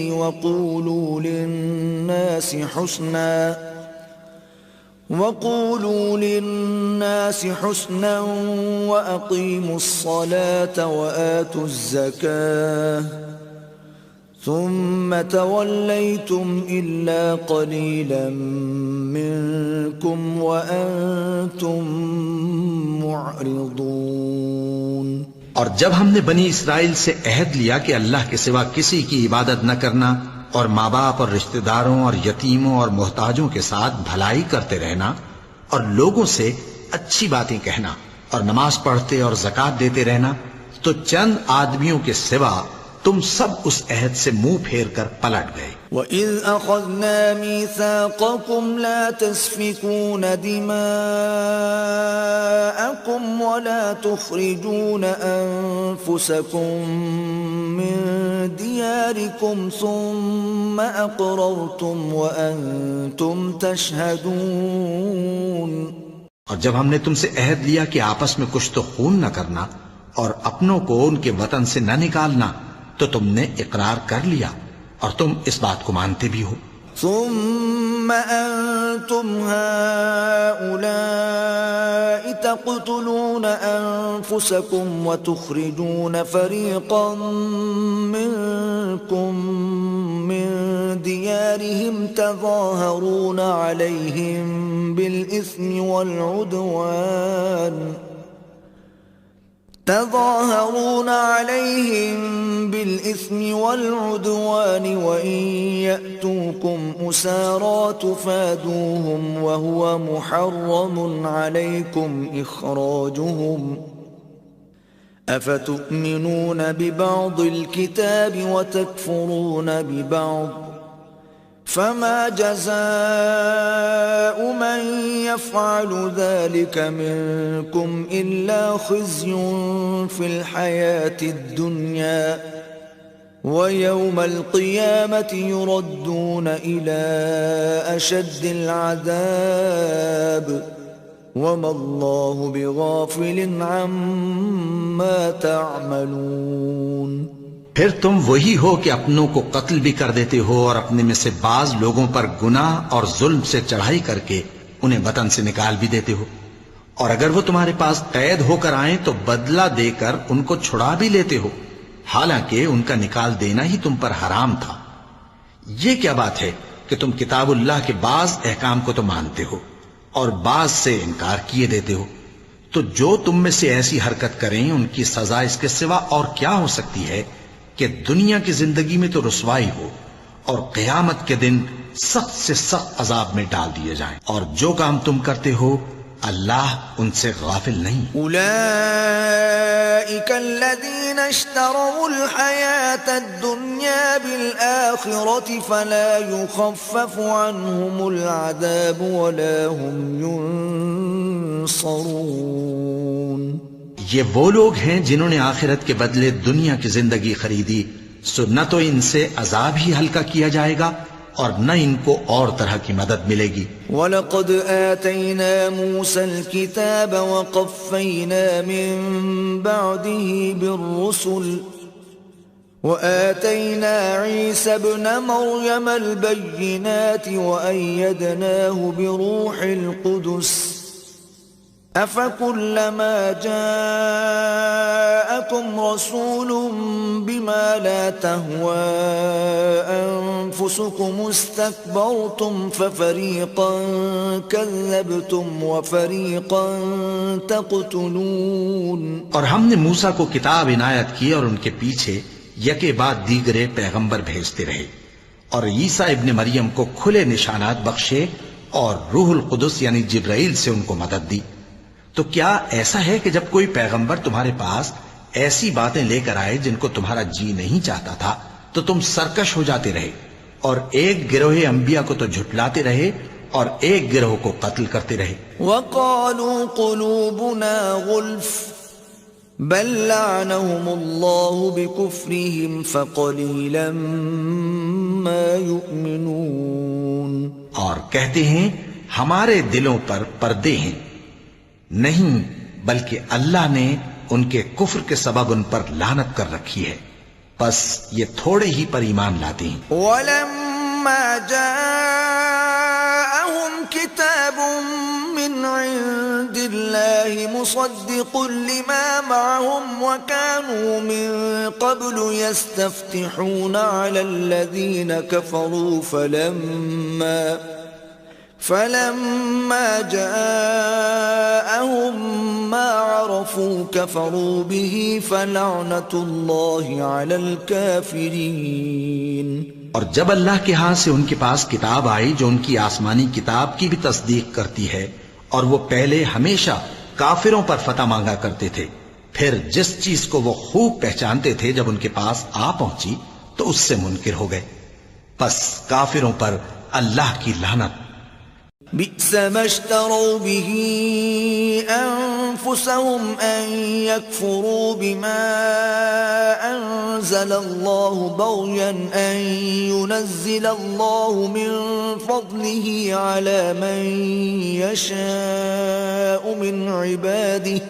وقولوا للناس حسنا وأقيموا الصلاة وآتوا الزكاة ثم توليتم إلا قليلا منكم وأنتم معرضون. اور جب ہم نے بنی اسرائیل سے عہد لیا کہ اللہ کے سوا کسی کی عبادت نہ کرنا اور ماں باپ اور رشتہ داروں اور یتیموں اور محتاجوں کے ساتھ بھلائی کرتے رہنا اور لوگوں سے اچھی باتیں کہنا اور نماز پڑھتے اور زکوٰۃ دیتے رہنا، تو چند آدمیوں کے سوا تم سب اس عہد سے منہ پھیر کر پلٹ گئے. وَإِذْ أَخَذْنَا مِيثَاقَكُمْ لَا تَسْفِكُونَ دِمَاءَكُمْ وَلَا تُخْرِجُونَ أَنفُسَكُمْ مِنْ دِيَارِكُمْ ثُمَّ أَقْرَرْتُمْ وَأَنْتُمْ تَشْهَدُونَ. اور جب ہم نے تم سے عہد لیا کہ آپس میں کچھ تو خون نہ کرنا اور اپنوں کو ان کے وطن سے نہ نکالنا، تو تم نے اقرار کر لیا اور تم اس بات کو مانتے بھی ہو. ثم أنتم هؤلاء تقتلون أنفسكم وتخرجون فريقا منكم من ديارهم تظاهرون عليهم بالإثم والعدوان وإن يأتوكم أسارى تفادوهم وهو محرم عليكم إخراجهم أفتؤمنون ببعض الكتاب وتكفرون ببعض فما جزاء من يفعل ذلك منكم إلا خزي في الحياة الدنيا ويوم القيامة يردون إلى أشد العذاب وما الله بغافل عما تعملون. پھر تم وہی ہو کہ اپنوں کو قتل بھی کر دیتے ہو اور اپنے میں سے بعض لوگوں پر گناہ اور ظلم سے چڑھائی کر کے انہیں وطن سے نکال بھی دیتے ہو، اور اگر وہ تمہارے پاس قید ہو کر آئیں تو بدلہ دے کر ان کو چھڑا بھی لیتے ہو، حالانکہ ان کا نکال دینا ہی تم پر حرام تھا. یہ کیا بات ہے کہ تم کتاب اللہ کے بعض احکام کو تو مانتے ہو اور بعض سے انکار کیے دیتے ہو؟ تو جو تم میں سے ایسی حرکت کریں ان کی سزا اس کے سوا اور کیا ہو سکتی ہے کہ دنیا کی زندگی میں تو رسوائی ہو اور قیامت کے دن سخت سے سخت عذاب میں ڈال دیے جائیں. اور جو کام تم کرتے ہو اللہ ان سے غافل نہیں. أولئك الذين اشتروا الحياة الدنيا بالآخرة فلا يخفف عنهم العذاب ولا هم ينصرون. یہ وہ لوگ ہیں جنہوں نے آخرت کے بدلے دنیا کی زندگی خریدی، سو نہ تو ان سے عذاب ہی ہلکا کیا جائے گا اور نہ ان کو اور طرح کی مدد ملے گی. وَلَقَدْ آتَيْنَا مُوسَى الْكِتَابَ وَقَفَّيْنَا مِن بَعْدِهِ بِالرُّسُلِ وَآتَيْنَا عِيسَى ابْنَ مَرْيَمَ الْبَيِّنَاتِ وَأَيَّدْنَاهُ بِرُوحِ الْقُدُسِ أفكلما جاءكم رسول بما لا تهوى أنفسكم استكبرتم ففريقا كذبتم وفريقا تقتلون. اور ہم نے موسیٰ کو کتاب عنایت کی اور ان کے پیچھے یکے بعد دیگرے پیغمبر بھیجتے رہے، اور عیسیٰ ابن مریم کو کھلے نشانات بخشے اور روح القدس یعنی جبرائیل سے ان کو مدد دی. تو کیا ایسا ہے کہ جب کوئی پیغمبر تمہارے پاس ایسی باتیں لے کر آئے جن کو تمہارا جی نہیں چاہتا تھا تو تم سرکش ہو جاتے رہے، اور ایک گروہ انبیاء کو تو جھٹلاتے رہے اور ایک گروہ کو قتل کرتے رہے. وقالوا قلوبنا غلف بل لعنهم الله بكفرهم فقليلا ما يؤمنون. اور کہتے ہیں ہمارے دلوں پر پردے ہیں، نہیں بلکہ اللہ نے ان کے کفر کے سبب ان پر لعنت کر رکھی ہے، بس یہ تھوڑے ہی پر ایمان لاتے ہیں. ولما جاءهم كتاب من عند الله مصدق لما معهم وكانوا من قبل يستفتحون على الذين كفروا فلما جاءهم ما عرفوا كفروا به فلعنة الله على الكافرين. اور جب اللہ کے ہاں سے ان کے پاس کتاب آئی جو ان کی آسمانی کتاب کی بھی تصدیق کرتی ہے، اور وہ پہلے ہمیشہ کافروں پر فتح مانگا کرتے تھے، پھر جس چیز کو وہ خوب پہچانتے تھے جب ان کے پاس آ پہنچی تو اس سے منکر ہو گئے، بس کافروں پر اللہ کی لعنت. بئس ما اشتروا به أنفسهم أن يكفروا بما أنزل الله بغيا أن ينزل الله من فضله على من يشاء من عباده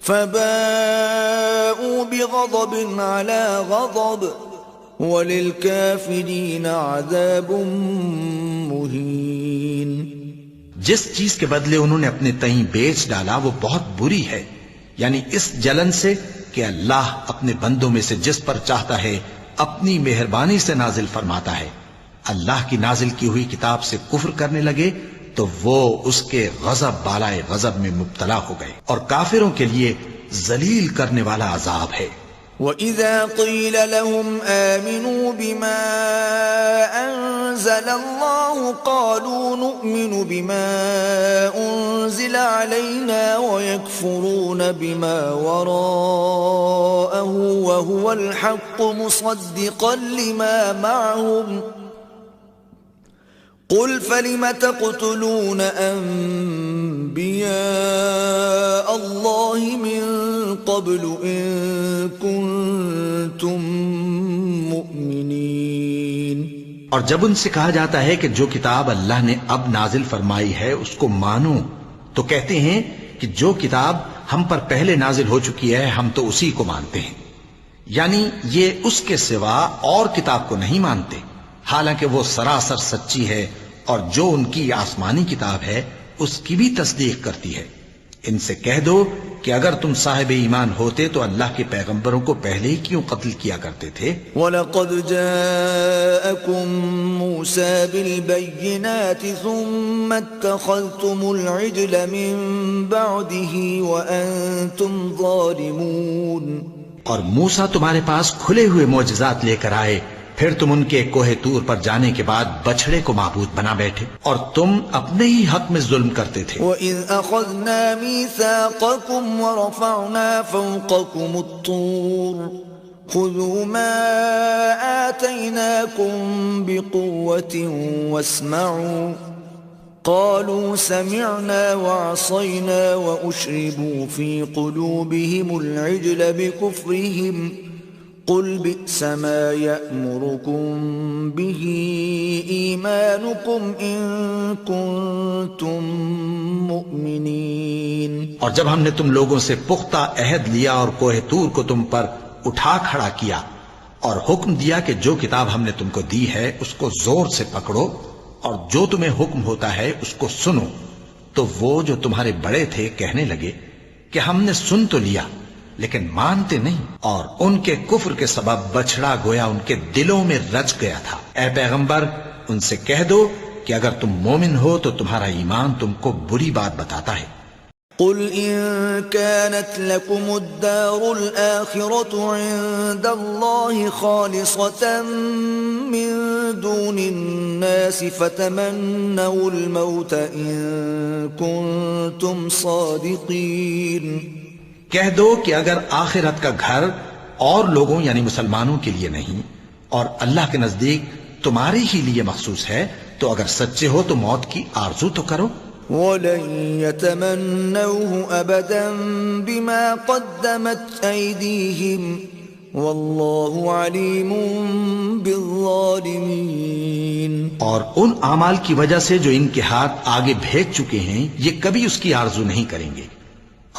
فباءوا بغضب على غضب وَلِلْكَافِرِينَ عَذَابٌ مُهِينٌ. جس چیز کے بدلے انہوں نے اپنے تئیں بیچ ڈالا وہ بہت بری ہے، یعنی اس جلن سے کہ اللہ اپنے بندوں میں سے جس پر چاہتا ہے اپنی مہربانی سے نازل فرماتا ہے. اللہ کی نازل کی ہوئی کتاب سے کفر کرنے لگے تو وہ اس کے غضب بالائے غضب میں مبتلا ہو گئے، اور کافروں کے لیے ذلیل کرنے والا عذاب ہے. وَإِذَا قِيلَ لَهُمْ آمِنُوا بِمَا أَنزَلَ اللَّهُ قَالُوا نُؤْمِنُ بِمَا أُنزِلَ عَلَيْنَا وَيَكْفُرُونَ بِمَا وَرَاءَهُ وَهُوَ الْحَقُّ مُصَدِّقًا لِمَا مَعَهُمْ قُلْ فَلِمَ تَقْتُلُونَ أَنبِيَاءَ اللَّهِ مِن قَبْلُ إِن كُنتُم مُؤْمِنِينَ. اور جب ان سے کہا جاتا ہے کہ جو کتاب اللہ نے اب نازل فرمائی ہے اس کو مانو، تو کہتے ہیں کہ جو کتاب ہم پر پہلے نازل ہو چکی ہے ہم تو اسی کو مانتے ہیں، یعنی یہ اس کے سوا اور کتاب کو نہیں مانتے، حالانکہ وہ سراسر سچی ہے اور جو ان کی آسمانی کتاب ہے اس کی بھی تصدیق کرتی ہے. ان سے کہہ دو کہ اگر تم صاحب ایمان ہوتے تو اللہ کے پیغمبروں کو پہلے ہی کیوں قتل کیا کرتے تھے؟ وَلَقَدْ جَاءَكُم مُوسَى بِالْبَيِّنَاتِ ثُمَّ اتَّخَذْتُمُ الْعِجْلَ مِن بَعْدِهِ وَأَنتُمْ ظَالِمُونَ. اور موسیٰ تمہارے پاس کھلے ہوئے معجزات لے کر آئے، پھر تم ان کے کوہ طور پر جانے کے بعد بچھڑے کو معبود بنا بیٹھے اور تم اپنے ہی حق میں ظلم کرتے تھے. وَإِذْ أَخَذْنَا مِيثَاقَكُمْ وَرَفَعْنَا فَوْقَكُمُ الطُّورَ خُذُوا مَا آتَيْنَاكُمْ بِقُوَّةٍ وَاسْمَعُوا قَالُوا سَمِعْنَا وَعَصَيْنَا وَأُشْرِبُوا فِي قُلُوبِهِمُ الْعِجْلَ بِكُفْرِهِمْ قُلْ بِئْسَ مَا يَأْمُرُكُمْ بِهِ إِيمَانُكُمْ إِن كُنتُم مُؤْمِنِينَ. اور جب ہم نے تم لوگوں سے پختہ عہد لیا اور کوہ طور کو تم پر اٹھا کھڑا کیا اور حکم دیا کہ جو کتاب ہم نے تم کو دی ہے اس کو زور سے پکڑو اور جو تمہیں حکم ہوتا ہے اس کو سنو، تو وہ جو تمہارے بڑے تھے کہنے لگے کہ ہم نے سن تو لیا لیکن مانتے نہیں، اور ان کے کفر کے سبب بچڑا گویا ان کے دلوں میں رچ گیا تھا۔ اے پیغمبر ان سے کہہ دو کہ اگر تم مومن ہو تو تمہارا ایمان تم کو بری بات بتاتا ہے۔ قل إن كانت لكم الدار الآخرة عند الله خالصة من دون الناس فتمنوا الموت إن كنتم صادقين۔ کہہ دو کہ اگر آخرت کا گھر اور لوگوں یعنی مسلمانوں کے لیے نہیں اور اللہ کے نزدیک تمہارے ہی لیے مخصوص ہے تو اگر سچے ہو تو موت کی آرزو تو کرو۔ وَلَن يَتَمَنَّوْهُ أَبَدًا بِمَا قَدَّمَتْ أَيْدِيهِمْ وَاللَّهُ عَلِيمٌ بِالظَّالِمِينَ۔ اور ان اعمال کی وجہ سے جو ان کے ہاتھ آگے بھیج چکے ہیں یہ کبھی اس کی آرزو نہیں کریں گے،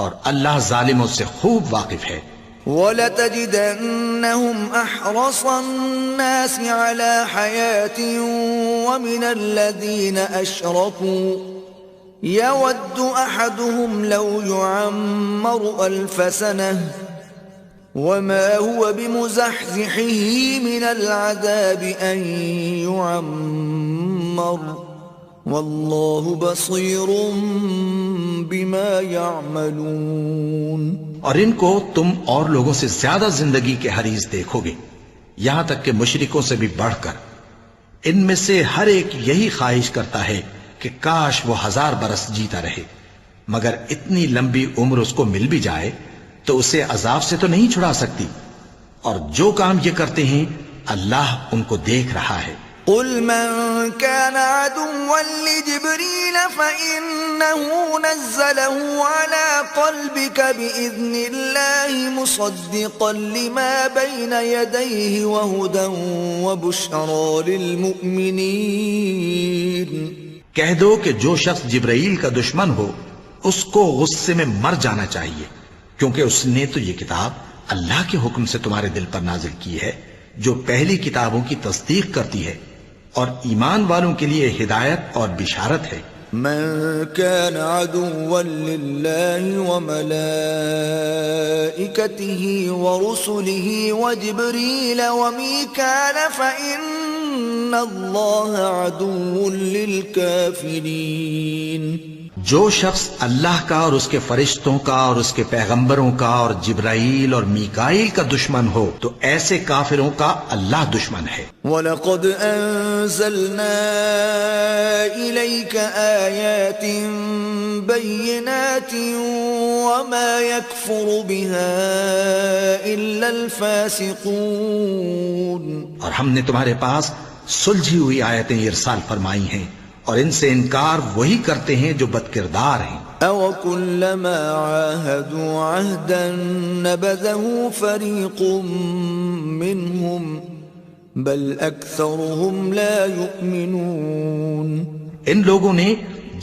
اور اللہ ظالموں سے خوب واقف ہے۔ وَلَتَجِدَنَّهُمْ أَحْرَصَ النَّاسِ عَلَى حَيَاةٍ وَمِنَ الَّذِينَ أَشْرَكُوا يَوَدُّ أَحَدُهُمْ لَوْ يُعَمَّرُ أَلْفَ سَنَةٍ وَمَا هُوَ بِمُزَحْزِحِهِ مِنَ الْعَذَابِ أَن يُعَمَّرَ وَاللَّهُ بَصِيرٌ بِمَا يَعْمَلُونَ۔ اور ان کو تم اور لوگوں سے زیادہ زندگی کے حریص دیکھو گے، یہاں تک کہ مشرکوں سے بھی بڑھ کر۔ ان میں سے ہر ایک یہی خواہش کرتا ہے کہ کاش وہ 1000 برس جیتا رہے، مگر اتنی لمبی عمر اس کو مل بھی جائے تو اسے عذاب سے تو نہیں چھڑا سکتی، اور جو کام یہ کرتے ہیں اللہ ان کو دیکھ رہا ہے۔ قل من كان عدوا لجبريل فإنه نزله على قلبك بإذن الله مصدقا لما بين يديه وهدى وبشرى للمؤمنين۔ کہہ دو کہ جو شخص جبرائیل کا دشمن ہو اس کو غصے میں مر جانا چاہیے، کیونکہ اس نے تو یہ کتاب اللہ کے حکم سے تمہارے دل پر نازل کی ہے جو پہلی کتابوں کی تصدیق کرتی ہے، اور ایمان والوں کے لیے ہدایت اور بشارت ہے۔ من كان عدوا لله وملائكته ورسله وجبريل وميكال فإن الله عدو للكافرين۔ جو شخص اللہ کا اور اس کے فرشتوں کا اور اس کے پیغمبروں کا اور جبرائیل اور میکائیل کا دشمن ہو تو ایسے کافروں کا اللہ دشمن ہے۔ وَلَقَدْ أَنزَلْنَا إِلَيْكَ آيَاتٍ بَيِّنَاتٍ وَمَا يَكْفُرُ بِهَا إِلَّا الْفَاسِقُونَ۔ اور ہم نے تمہارے پاس سلجھی ہوئی آیتیں ارسال فرمائی ہیں، اور ان سے انکار وہی کرتے ہیں جو بدکردار ہیں۔ أَوَكُلَّمَا عَاهَدُوا عَهْدًا نَبَذَهُ فَرِيقٌ مِّنْهُمْ بَلْ أَكْثَرُهُمْ لَا يُؤْمِنُونَ۔ ان لوگوں نے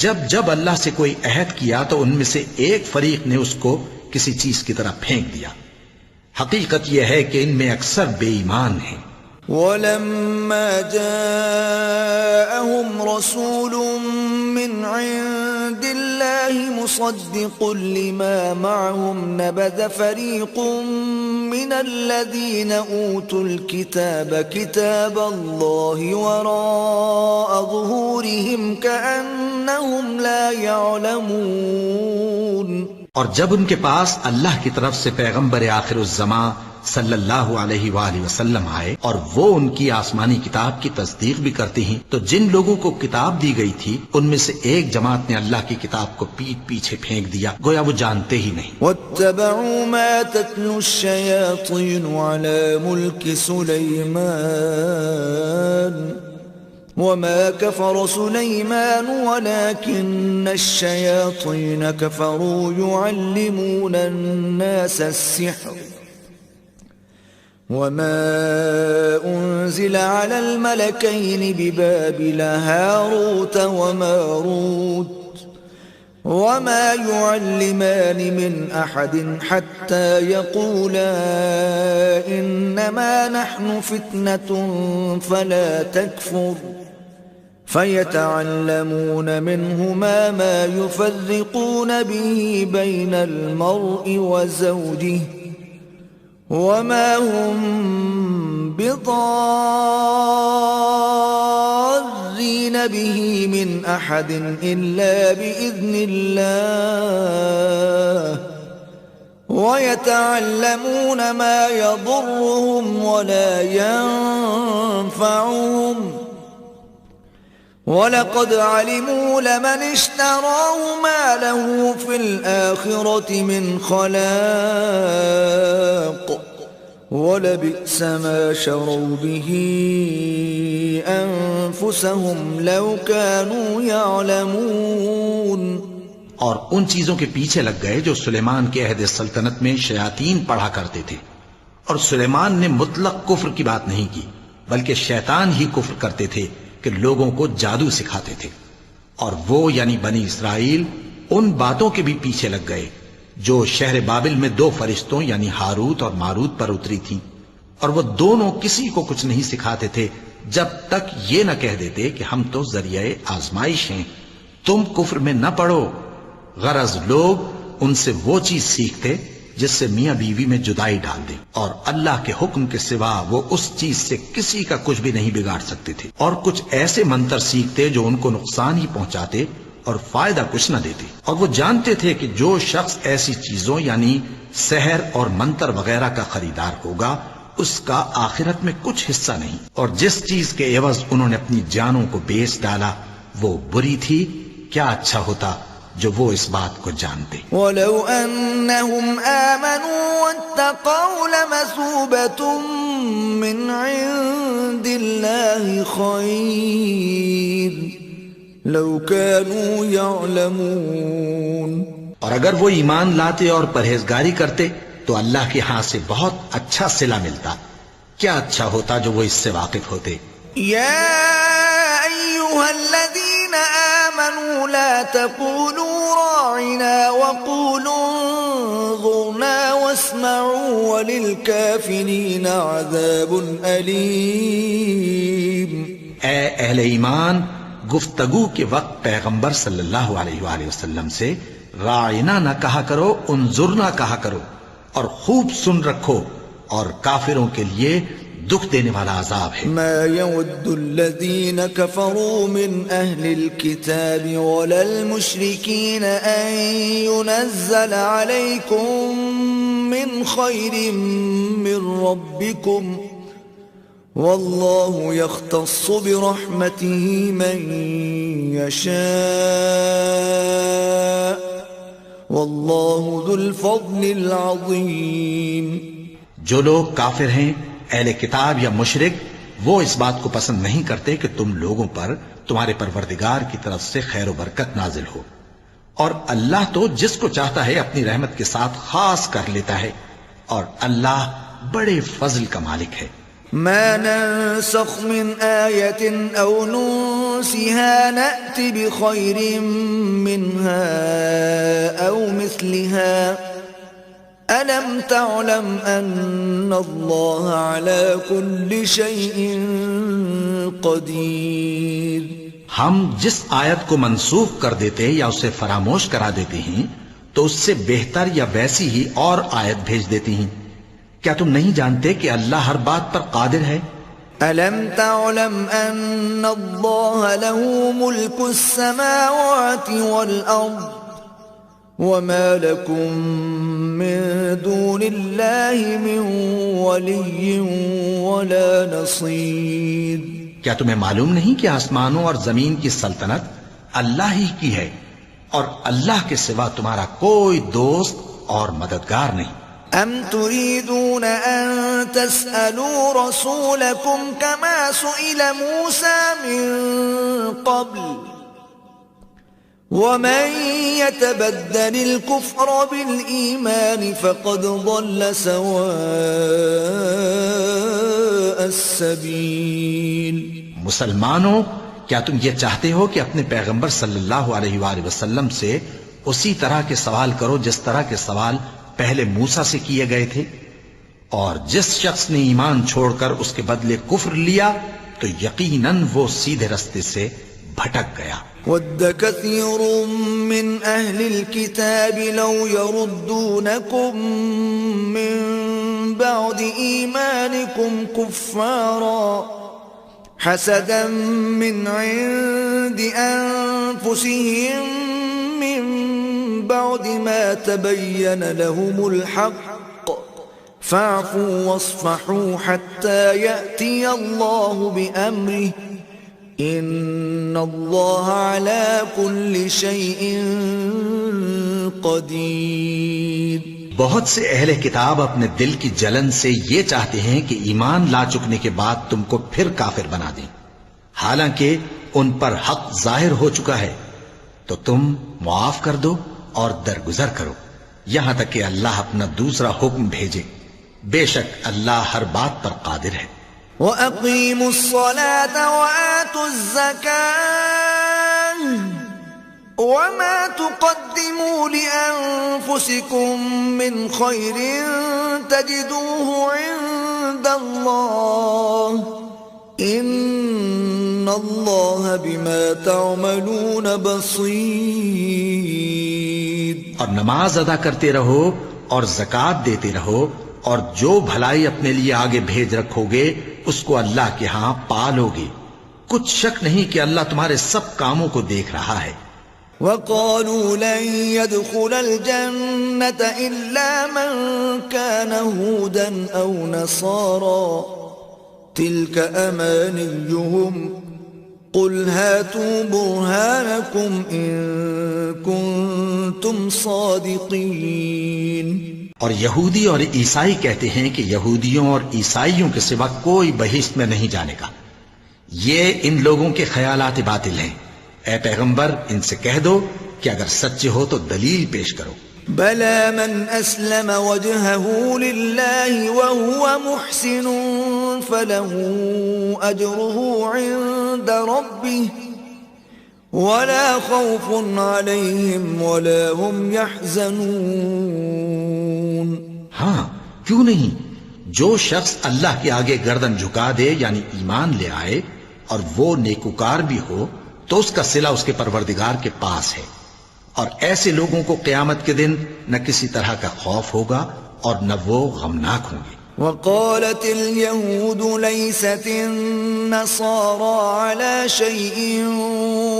جب جب اللہ سے کوئی عہد کیا تو ان میں سے ایک فریق نے اس کو کسی چیز کی طرح پھینک دیا۔ حقیقت یہ ہے کہ ان میں اکثر بے ایمان ہیں۔ وَلَمَّا جَاءَهُمْ رَسُولٌ مِّنْ عِندِ اللَّهِ مُصَدِّقٌ لِّمَا مَعَهُمْ نَبَذَ فَرِيقٌ مِّنَ الَّذِينَ أُوتُوا الْكِتَابَ كِتَابَ اللَّهِ وَرَاءَ ظُهُورِهِمْ كَأَنَّهُمْ لَا يَعْلَمُونَ۔ اور جب ان کے پاس اللہ کی طرف سے پیغمبر آخر الزماں صلی اللہ علیہ وآلہ وسلم آئے اور وہ ان کی آسمانی کتاب کی تصدیق بھی کرتے ہیں تو جن لوگوں کو کتاب دی گئی تھی ان میں سے ایک جماعت نے اللہ کی کتاب کو پیٹ پیچھے پھینک دیا، گویا وہ جانتے ہی نہیں۔ وَاتَّبَعُوا مَا تَتْلُو الشَّيَاطِينُ عَلَى مُلْكِ سُلَيْمَانَ وَمَا كَفَرَ سُلَيْمَانُ وَلَكِنَّ الشَّيَاطِينَ كَفَرُوا يُعَلِّمُونَ النَّاسَ السِّحْرَ وَمَا أُنزِلَ عَلَى الْمَلَكَيْنِ بِبَابِلَ هَارُوتَ وَمَارُوتَ وَمَا يُعَلِّمَانِ مِنْ أَحَدٍ حَتَّى يَقُولَا إِنَّمَا نَحْنُ فِتْنَةٌ فَلَا تَكْفُرْ فَيَتَعَلَّمُونَ مِنْهُمَا مَا يُفَرِّقُونَ بِهِ بَيْنَ الْمَرْءِ وَزَوْجِهِ وَمَا هُمْ بِضَارِّينَ بِهِ مِنْ أَحَدٍ إِلَّا بِإِذْنِ اللَّهِ وَيَتَعَلَّمُونَ مَا يَضُرُّهُمْ وَلَا يَنفَعُهُمْ وَلَقَدْ عَلِمُوا لَمَنِ اشْتَرَاهُ مَا لَهُ فِي الْآخِرَةِ مِنْ خَلَاقٍ وَلَبِئْسَ مَا شَرَوْا بِهِ أَنفُسَهُمْ لَوْ كَانُوا يَعْلَمُونَ. اور ان چیزوں کے پیچھے لگ گئے جو سلیمان کے عہد سلطنت میں شیاطین پڑھا کرتے تھے، اور سلیمان نے مطلق کفر کی بات نہیں کی، بلکہ شیطان ہی کفر کرتے تھے کہ لوگوں کو جادو سکھاتے تھے. اور وہ یعنی بنی اسرائیل ان باتوں کے بھی پیچھے لگ گئے جو شہر بابل میں 2 فرشتوں یعنی ہاروت اور ماروت پر اتری تھیں، اور وہ دونوں کسی کو کچھ نہیں سکھاتے تھے جب تک یہ نہ کہہ دیتے کہ ہم تو ذریعہ آزمائش ہیں، تم کفر میں نہ پڑو. غرض لوگ ان سے وہ چیز سیکھتے جس سے میاں بیوی میں جدائی ڈال دے، اور اللہ کے حکم کے سوا وہ اس چیز سے کسی کا کچھ بھی نہیں بگاڑ سکتے تھے. اور کچھ ایسے منتر سیکھتے جو ان کو نقصان ہی پہنچاتے اور فائدہ کچھ نہ دیتے. اور وہ جانتے تھے کہ جو شخص ایسی چیزوں یعنی سحر اور منتر وغیرہ کا خریدار ہوگا اس کا آخرت میں کچھ حصہ نہیں، اور جس چیز کے عوض انہوں نے اپنی جانوں کو بیچ ڈالا وہ بری تھی. کیا اچھا ہوتا جو وہ اس بات کو جانتے. وَلَوْ أَنَّهُمْ آمَنُوا وَاتَّقَوْا لَمَثُوبَةٌ مِّنْ عِندِ اللَّهِ خَيْرٌ لَوْ كَانُوا يَعْلَمُونَ. اور اگر وہ ایمان لاتے اور پرہیزگاری کرتے تو اللہ کے ہاں سے بہت اچھا صلہ ملتا. کیا اچھا ہوتا جو وہ اس سے واقف ہوتے. يا أيها الذين آمنوا لا تقولوا راعنا وقولوا انظرنا واسمعوا وللكافرين عذاب أليم. اے اہل ایمان، گفتگو کے وقت پیغمبر صلی اللہ علیہ وآلہ وسلم سے راعنا نہ کہا کرو، انظرنا کہا کرو، اور خوب سن رکھو، اور کافروں کے لیے دکھ دینے والا عذاب ہے. ما يود الذين كفروا من أهل الكتاب ولا المشركين أن ينزل عليكم من خير من ربكم والله يختص برحمته من يشاء والله ذو الفضل العظيم. جو لوگ کافر ہیں، اہل کتاب یا مشرک، وہ اس بات کو پسند نہیں کرتے کہ تم لوگوں پر تمہارے پروردگار کی طرف سے خیر و برکت نازل ہو، اور اللہ تو جس کو چاہتا ہے اپنی رحمت کے ساتھ خاص کر لیتا ہے، اور اللہ بڑے فضل کا مالک ہے. ما ننسخ من آية أو ننسها نأت بخير منها أو مثلها ألم تعلم أن الله على كل شيء قدير. ہم جس آیت کو منسوخ کر دیتے یا اسے فراموش کرا دیتے ہیں تو اس سے بہتر یا ویسی ہی اور آیت بھیج دیتی ہیں. کیا تم نہیں جانتے کہ اللہ ہر بات پر قادر ہے؟ ألم تعلم أن الله له ملك السماوات والأرض وما لكم من دون الله من ولي ولا نصير. کیا تمہیں معلوم نہیں کہ آسمانوں اور زمین کی سلطنت اللہ ہی کی ہے، اور اللہ کے سوا تمہارا کوئی دوست اور مددگار نہیں. أم تريدون أن تسألوا رسولكم كما سئل موسى من قبل ومن يتبدل الكفر بالإيمان فقد ضل سواء السبيل. مسلمانوں، کیا تم یہ چاہتے ہو کہ اپنے پیغمبر صلی اللہ علیہ وآلہ وسلم سے اسی طرح کے سوال کرو جس طرح کے سوال پہلے موسیٰ سے کیے گئے تھے؟ اور جس شخص نے ایمان چھوڑ کر اس کے بدلے کفر لیا تو یقیناً وہ سیدھے رستے سے بھٹک گیا۔ ود كثير من أهل الكتاب لو يردونكم من بعد إيمانكم كفارا حسدا من عند أنفسهم من بعد ما تبين لهم الحق فاعفوا واصفحوا حتى يأتي الله بأمره ان اللہ علی کل شیء قدیر۔ بہت سے اہل کتاب اپنے دل کی جلن سے یہ چاہتے ہیں کہ ایمان لا چکنے کے بعد تم کو پھر کافر بنا دیں، حالانکہ ان پر حق ظاہر ہو چکا ہے، تو تم معاف کر دو اور درگزر کرو یہاں تک کہ اللہ اپنا دوسرا حکم بھیجے، بے شک اللہ ہر بات پر قادر ہے۔ وَأَقِيمُوا الصَّلَاةَ وَآتُوا الزَّكَاةَ وَمَا تُقَدِّمُوا لِأَنفُسِكُم مِّنْ خَيْرٍ تَجِدُوهُ عِندَ اللَّهِ إِنَّ اللَّهَ بِمَا تَعْمَلُونَ بَصِيرٌ۔ اور نماز ادا کرتے رہو اور زکوٰۃ دیتے رہو، اور جو بھلائی اپنے لیے آگے بھیج رکھو گے اس کو اللہ کے ہاں پالو گے، کچھ شک نہیں کہ اللہ تمہارے سب کاموں کو دیکھ رہا ہے۔ وَقَالُوا لَن يَدْخُلَ الْجَنَّةَ إِلَّا مَن كَانَ هُودًا أَوْ نَصَارَىٰ تِلْكَ أَمَانِيُّهُمْ قُلْ هَاتُوا بُرْهَانَكُمْ إِن كُنتُمْ صَادِقِينَ۔ اور یہودی اور عیسائی کہتے ہیں کہ یہودیوں اور عیسائیوں کے سوا کوئی بہشت میں نہیں جانے کا، یہ ان لوگوں کے خیالات باطل ہیں۔ اے پیغمبر ان سے کہہ دو کہ اگر سچے ہو تو دلیل پیش کرو۔ بَلَى مَنْ أَسْلَمَ وَجْهَهُ لِلَّهِ وَهُوَ مُحْسِنٌ فَلَهُ أَجْرُهُ عِندَ رَبِّهِ وَلَا خَوْفٌ عَلَيْهِمْ وَلَا هُمْ يَحْزَنُونَ۔ ہاں کیوں نہیں، جو شخص اللہ کے آگے گردن جھکا دے یعنی ایمان لے آئے اور وہ نیکوکار بھی ہو تو اس کا صلہ اس کے پروردگار کے پاس ہے، اور ایسے لوگوں کو قیامت کے دن نہ کسی طرح کا خوف ہوگا اور نہ وہ غمناک ہوں گے۔ وقالت اليهود ليست النصارى على شيء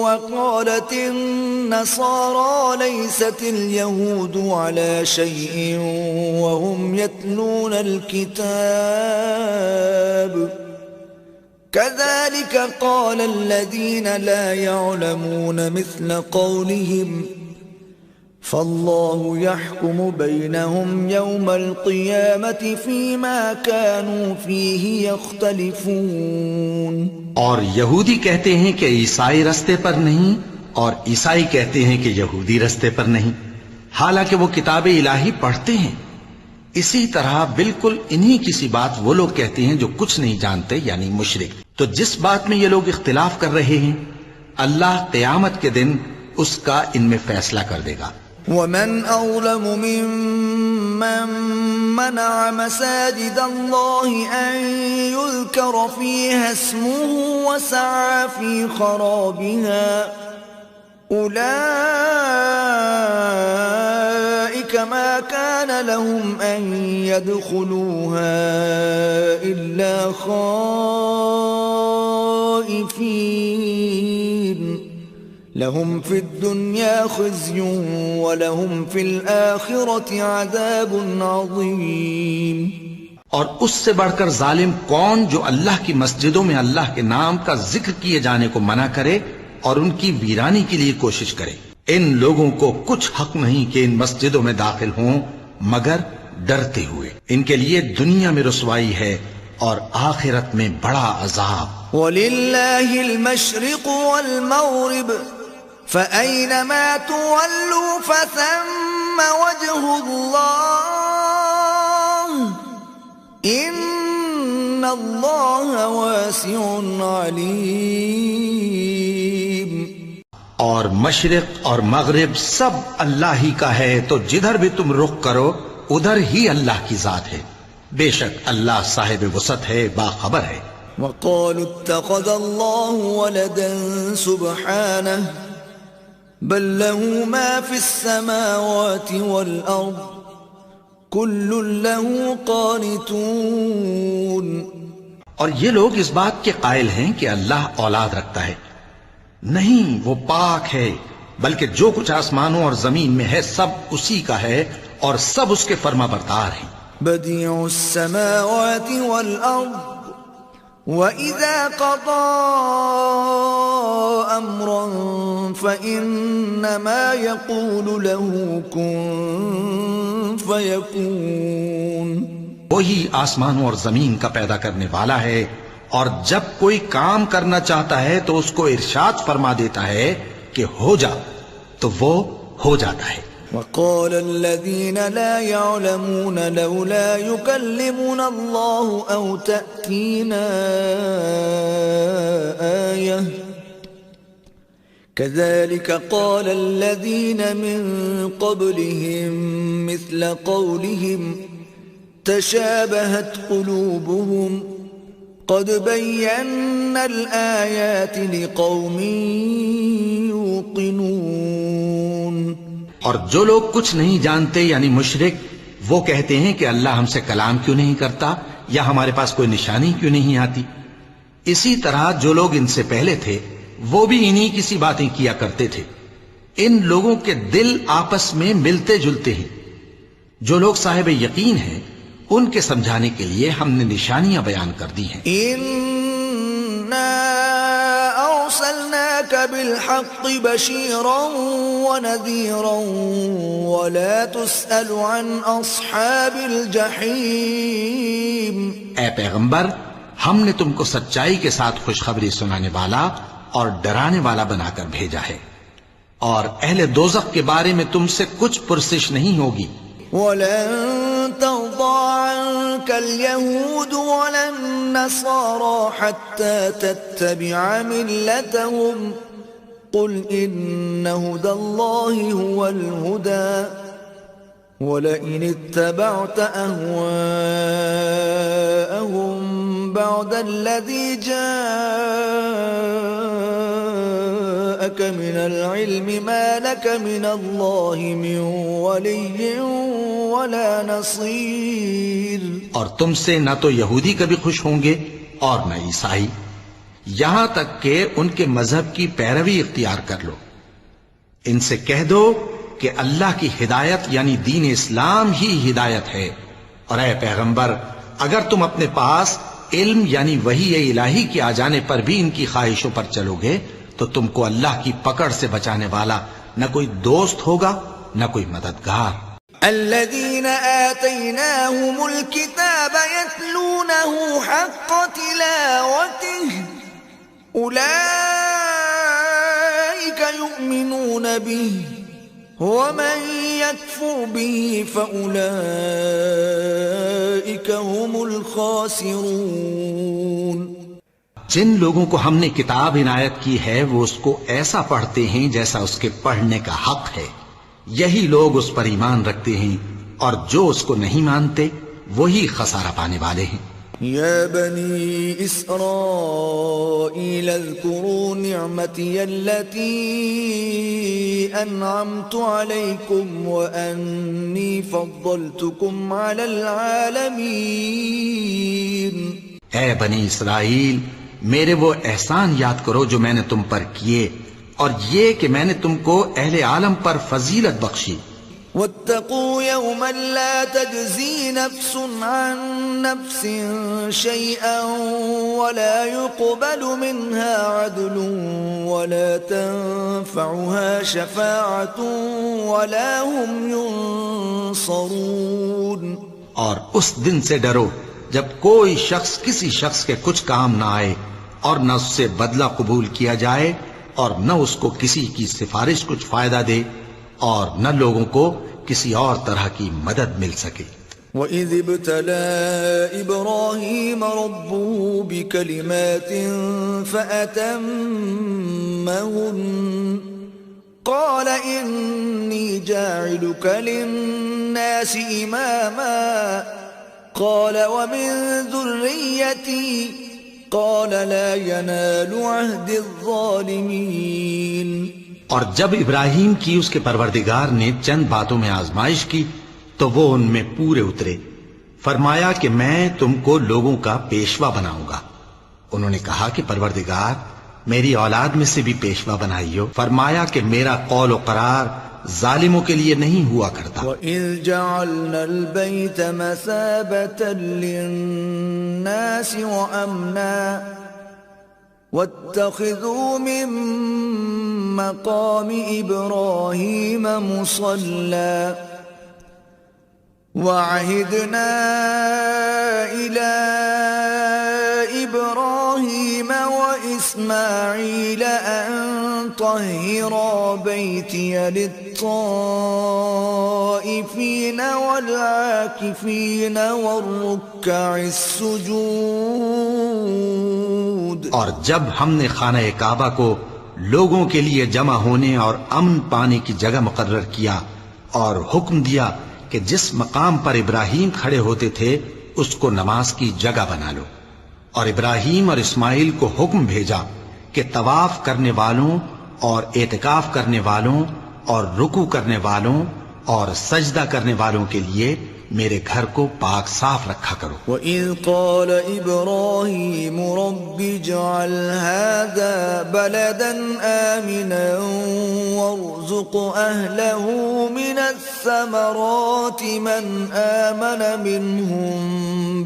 وقالت النصارى ليست اليهود على شيء وهم يتلون الكتاب كذلك قال الذين لا يعلمون مثل قولهم فالله يحكم بينهم يوم القيامة فيما كانوا فيه يختلفون۔ اور یہودی کہتے ہیں کہ عیسائی رستے پر نہیں، اور عیسائی کہتے ہیں کہ یہودی رستے پر نہیں، حالانکہ وہ کتاب الہی پڑھتے ہیں۔ اسی طرح بالکل انہی کسی بات وہ لوگ کہتے ہیں جو کچھ نہیں جانتے یعنی مشرک۔ تو جس بات میں یہ لوگ اختلاف کر رہے ہیں اللہ قیامت کے دن اس کا ان میں فیصلہ کر دے گا۔ ومن أظلم ممن منع مساجد الله أن يذكر فيها اسمه وسعى في خرابها أولئك ما كان لهم أن يدخلوها إلا خائفين لهم في الدنيا خزي ولهم في الآخرة عذاب عظيم۔ اور اس سے بڑھ کر ظالم کون جو اللہ کی مسجدوں میں اللہ کے نام کا ذکر کیے جانے کو منع کرے اور ان کی ویرانی کے لیے کوشش کرے۔ ان لوگوں کو کچھ حق نہیں کہ ان مسجدوں میں داخل ہوں مگر ڈرتے ہوئے، ان کے لیے دنیا میں رسوائی ہے اور آخرت میں بڑا عذاب۔ وَلِلَّهِ الْمَشْرِقُ وَالْمَغْرِبُ فَأَيْنَمَا تُوَلُّوا فَثَمَّ وَجْهُ اللَّهِ إِنَّ اللَّهَ وَاسِعٌ عَلِيمٌ۔ اور مشرق اور مغرب سب اللہ ہی کا ہے، تو جدھر بھی تم رخ کرو ادھر ہی اللہ کی ذات ہے، بے شک اللہ صاحب وسعت ہے، باخبر ہے۔ وقالوا اتخذ الله ولدا سبحانه بل له ما في السماوات والأرض كل له قانتون. اور یہ لوگ اس بات کے قائل ہیں کہ اللہ اولاد رکھتا ہے. نہیں، وہ پاک ہے، بلکہ جو کچھ آسمانوں اور زمین میں ہے سب اسی کا ہے اور سب اس کے فرما بردار ہیں. بديع السماوات والأرض وإذا قضى أمرا فإنما يقول له كن فيكون. وہی آسمانوں اور زمین کا پیدا کرنے والا ہے، اور جب کوئی کام کرنا چاہتا ہے تو اس کو ارشاد فرما دیتا ہے کہ ہو جا، تو وہ ہو جاتا ہے. وقال الذين لا يعلمون لولا يكلمنا الله أو تأتينا آية كذلك قال الذين من قبلهم مثل قولهم تشابهت قلوبهم قد بينا الآيات لقوم يوقنون. اور جو لوگ کچھ نہیں جانتے یعنی مشرک، وہ کہتے ہیں کہ اللہ ہم سے کلام کیوں نہیں کرتا یا ہمارے پاس کوئی نشانی کیوں نہیں آتی. اسی طرح جو لوگ ان سے پہلے تھے وہ بھی انہی کسی باتیں کیا کرتے تھے. ان لوگوں کے دل آپس میں ملتے جلتے ہیں. جو لوگ صاحب یقین ہیں ان کے سمجھانے کے لیے ہم نے نشانیاں بیان کر دی ہیں. أرسلناك بالحق بشيرا ونذيرا ولا تسأل عن أصحاب الجحيم. اے پیغمبر، ہم نے تم کو سچائی کے ساتھ خوشخبری سنانے والا اور ڈرانے والا بنا کر بھیجا ہے، اور اہل دوزخ کے بارے میں تم سے کچھ پرسش نہیں ہوگی. ولن ترضى عنك اليهود ولا النصارى حتى تتبع ملتهم قل إن هدى الله هو الهدى ولئن اتبعت أهواءهم بعد الذي جاءك من العلم ما لك من الله من ولي ولا نصير. اور تم سے نہ تو یہودی کبھی خوش ہوں گے اور نہ عیسائی، یہاں تک کہ ان کے مذہب کی پیروی اختیار کر لو. ان سے کہہ دو کہ اللہ کی ہدایت یعنی دین اسلام ہی ہدایت ہے، اور اے پیغمبر اگر تم اپنے پاس علم یعنی وحی الہی کے آ جانے پر بھی ان کی خواہشوں پر چلو گے تو تم کو اللہ کی پکڑ سے بچانے والا نہ کوئی دوست ہوگا نہ کوئی مددگار. الذين آتيناهم الكتاب يتلونه حق تلاوته أولئك يؤمنون به ومن يكفر به فأولئك هم الخاسرون. جن لوگوں کو ہم نے کتاب عنایت کی ہے وہ اس کو ایسا پڑھتے ہیں جیسا اس کے پڑھنے کا حق ہے، یہی لوگ اس پر ایمان رکھتے ہیں، اور جو اس کو نہیں مانتے وہی خسارہ پانے والے ہیں. يا بني إسرائيل اذكروا نعمتي التي أنعمت عليكم وأني فضلتكم على العالمين. اے بنی اسرائیل، میرے وہ احسان یاد کرو جو میں نے تم پر کیے، اور یہ کہ میں نے تم کو اہل عالم پر فضیلت بخشی. واتقوا يوما لا تجزي نفس عن نفس شيئا ولا يقبل منها عدل ولا تنفعها شفاعة ولا هم ينصرون. اور اس دن سے ڈرو جب کوئی شخص کسی شخص کے کچھ کام نہ آئے، اور نہ اس سے بدلہ قبول کیا جائے، اور نہ اس کو کسی کی سفارش کچھ فائدہ دے، اور نہ لوگوں کو کسی اور طرح کی مدد مل سکے. وَإِذِ ابْتَلَى إِبْرَاهِيمَ رَبُّهُ بِكَلِمَاتٍ فَأَتَمَّهُنَّ قَالَ إِنِّي جَاعِلُكَ لِلنَّاسِ إِمَامًا قَالَ وَمِن ذُرِّيَّتِي قال لا ينال عهد الظالمين. اور جب ابراہیم کی اس کے پروردگار نے چند باتوں میں آزمائش کی تو وہ ان میں پورے اترے. فرمایا کہ میں تم کو لوگوں کا پیشوا بناؤں گا. انہوں نے کہا کہ پروردگار میری اولاد میں سے بھی پیشوا بنائیو. فرمایا کہ میرا قول و قرار ظالموں کے لیے نہیں ہوا کرتا. وَإِذْ جَعَلْنَا الْبَيْتَ مَثَابَةً لِلنَّاسِ وَأَمْنًا وَاتَّخِذُوا مِن مَّقَامِ إِبْرَاهِيمَ مُصَلًّى وَعَهِدْنَا إِلَى إِبْرَاهِيمَ وَإِسْمَاعِيلَ أَن طَهِّرَا بَيْتِيَ لِلطَّائِفِينَ وَالْعَاكِفِينَ وَالرُّكَّعِ السُّجُودِ. اور جب ہم نے خانہ کعبہ کو لوگوں کے لیے جمع ہونے اور امن پانے کی جگہ مقرر کیا اور حکم دیا کہ جس مقام پر ابراہیم کھڑے ہوتے تھے اس کو نماز کی جگہ بنا لو. اور ابراہیم اور اسماعیل کو حکم بھیجا کہ طواف کرنے والوں اور اعتکاف کرنے والوں اور رکوع کرنے والوں اور سجدہ کرنے والوں کے لیے میرے گھر کو پاک صاف رکھا کرو. وَإِذْ قَالَ إِبْرَاهِيمُ رَبِّ اجْعَلْ هَذَا بَلَدًا آمِنًا وَارْزُقْ أَهْلَهُ مِنَ الثَّمَرَاتِ مَنْ آمَنَ مِنْهُمْ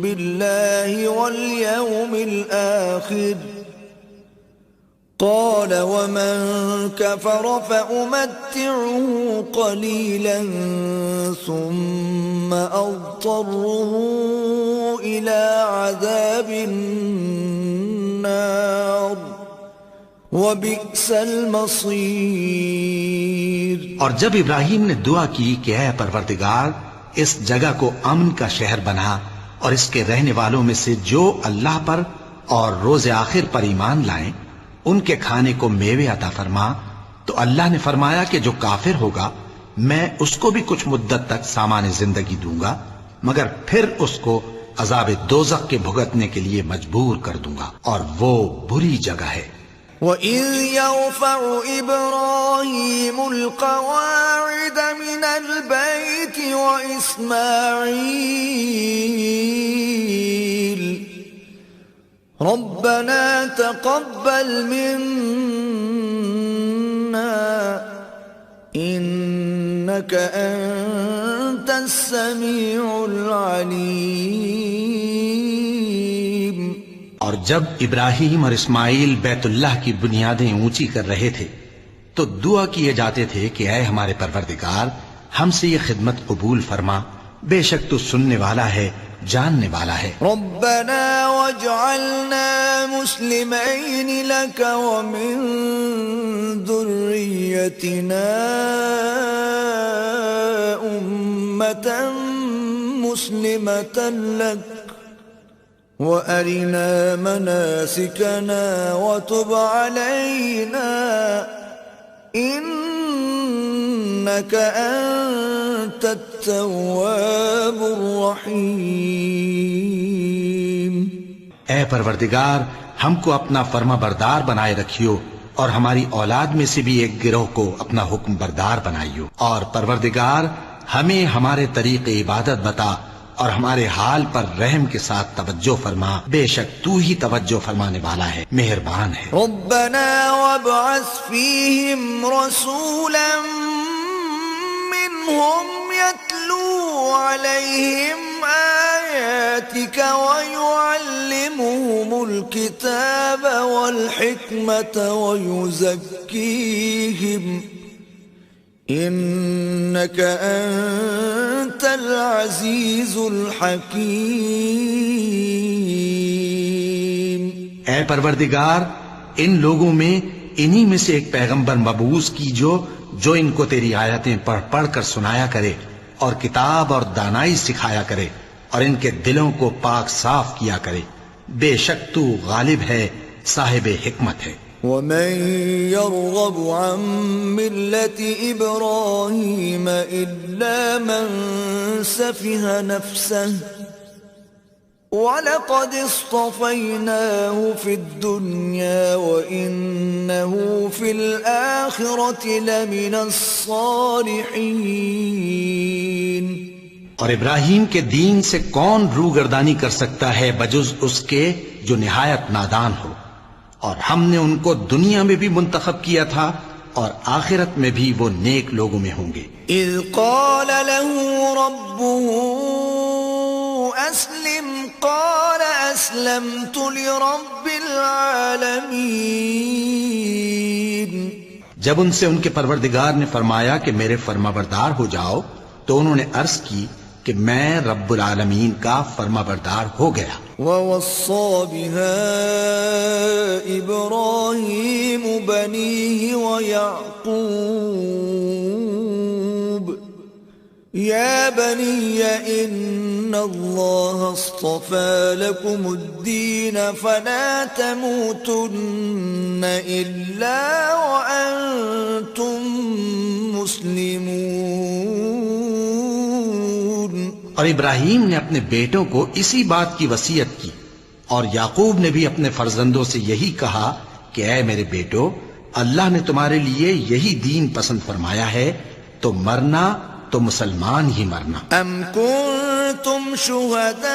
بِاللَّهِ وَالْيَوْمِ الْآخِرِ. قال ومن كفر فأمتعه قليلا ثم أضطره إلى عذاب النار وبئس المصير. اور جب ابراہیم نے دعا کی کہ اے پروردگار اس جگہ کو امن کا شہر بنا اور اس کے رہنے والوں میں سے جو اللہ پر اور روز آخر پر ایمان لائیں ان کے کھانے کو میوے عطا فرما، تو اللہ نے فرمایا کہ جو کافر ہوگا میں اس کو بھی کچھ مدت تک سامان زندگی دوں گا مگر پھر اس کو عذاب دوزخ کے بھگتنے کے لیے مجبور کر دوں گا اور وہ بری جگہ ہے. وَإِذْ يَرْفَعُ إِبْرَاهِيمُ الْقَوَاعِدَ مِنَ الْبَيْتِ وَإِسْمَاعِيلُ رَبَّنَا تَقَبَّلْ مِنَّا إِنَّكَ أَنتَ السَّمِيعُ الْعَلِيمُ. اور جب ابراہیم اور اسماعیل بیت اللہ کی بنیادیں اونچی کر رہے تھے تو دعا کیے جاتے تھے کہ اے ہمارے پروردگار ہم سے یہ خدمت قبول فرما، بے شک تو سننے والا ہے جاننے والا ہے. ربنا واجعلنا مسلمين لك ومن ذريتنا أمة مسلمة لك وأرنا مناسكنا وتب علينا إنك أنت التواب الرحيم. اے پروردگار ہم کو اپنا فرما بردار بنائے رکھیو اور ہماری اولاد میں سے بھی ایک گروہ کو اپنا حکم بردار بنائیو. اور پروردگار ہمیں ہمارے طریق عبادت بتا اور ہمارے حال پر رحم کے ساتھ توجہ فرما، بے شک تو ہی توجہ فرمانے والا ہے، مہربان ہے. ربنا وابعث فيهم رسولا منهم يتلو عليهم آياتك ويعلمهم الكتاب والحكمة ويزكيهم إنك أنت العزيز الحكيم. اے پروردگار ان لوگوں میں انہی میں سے ایک پیغمبر مبعوث کی جو ان کو تیری آیتیں پڑھ پڑھ کر سنایا کرے اور کتاب اور دانائی سکھایا کرے اور ان کے دلوں کو پاک صاف کیا کرے، بے شک تو غالب ہے، صاحب حکمت ہے. ومن يرغب عن ملة إبراهيم إلا من سفه نفسه وَلَقَدِ اصْطَفَيْنَاهُ فِي الدُّنْيَا وَإِنَّهُ فِي الْآخِرَةِ لَمِنَ الصَّالِحِينَ۔ اور ابراہیم کے دین سے کون روگردانی کر سکتا ہے بجز اس کے جو نہایت نادان ہو، اور ہم نے ان کو دنیا میں بھی منتخب کیا تھا اور آخرت میں بھی وہ نیک لوگوں میں ہوں گے۔ اذ قال له ربه اسلم قال اسلمت لرب العالمین۔ جب ان سے ان کے پروردگار نے فرمایا کہ میرے فرمانبردار ہو جاؤ تو انہوں نے عرض کی کہ میں رب العالمین کا فرمانبردار ہو گیا۔ وَوَصَّى بِهَا إِبْرَاهِيمُ بَنِيهِ وَيَعْقُوبُ يَا بَنِيَّ إِنَّ اللَّهَ اصْطَفَى لَكُمُ الدِّينَ فَلَا تَمُوتُنَّ إِلَّا وَأَنْتُمْ مُسْلِمُونَ۔ اور ابراہیم نے اپنے بیٹوں کو اسی بات کی وصیت کی، اور یعقوب نے بھی اپنے فرزندوں سے یہی کہا کہ اے میرے بیٹو، اللہ نے تمہارے لیے یہی دین پسند فرمایا ہے، تو مرنا تو مسلمان ہی مرنا۔ ام کنتم شہداء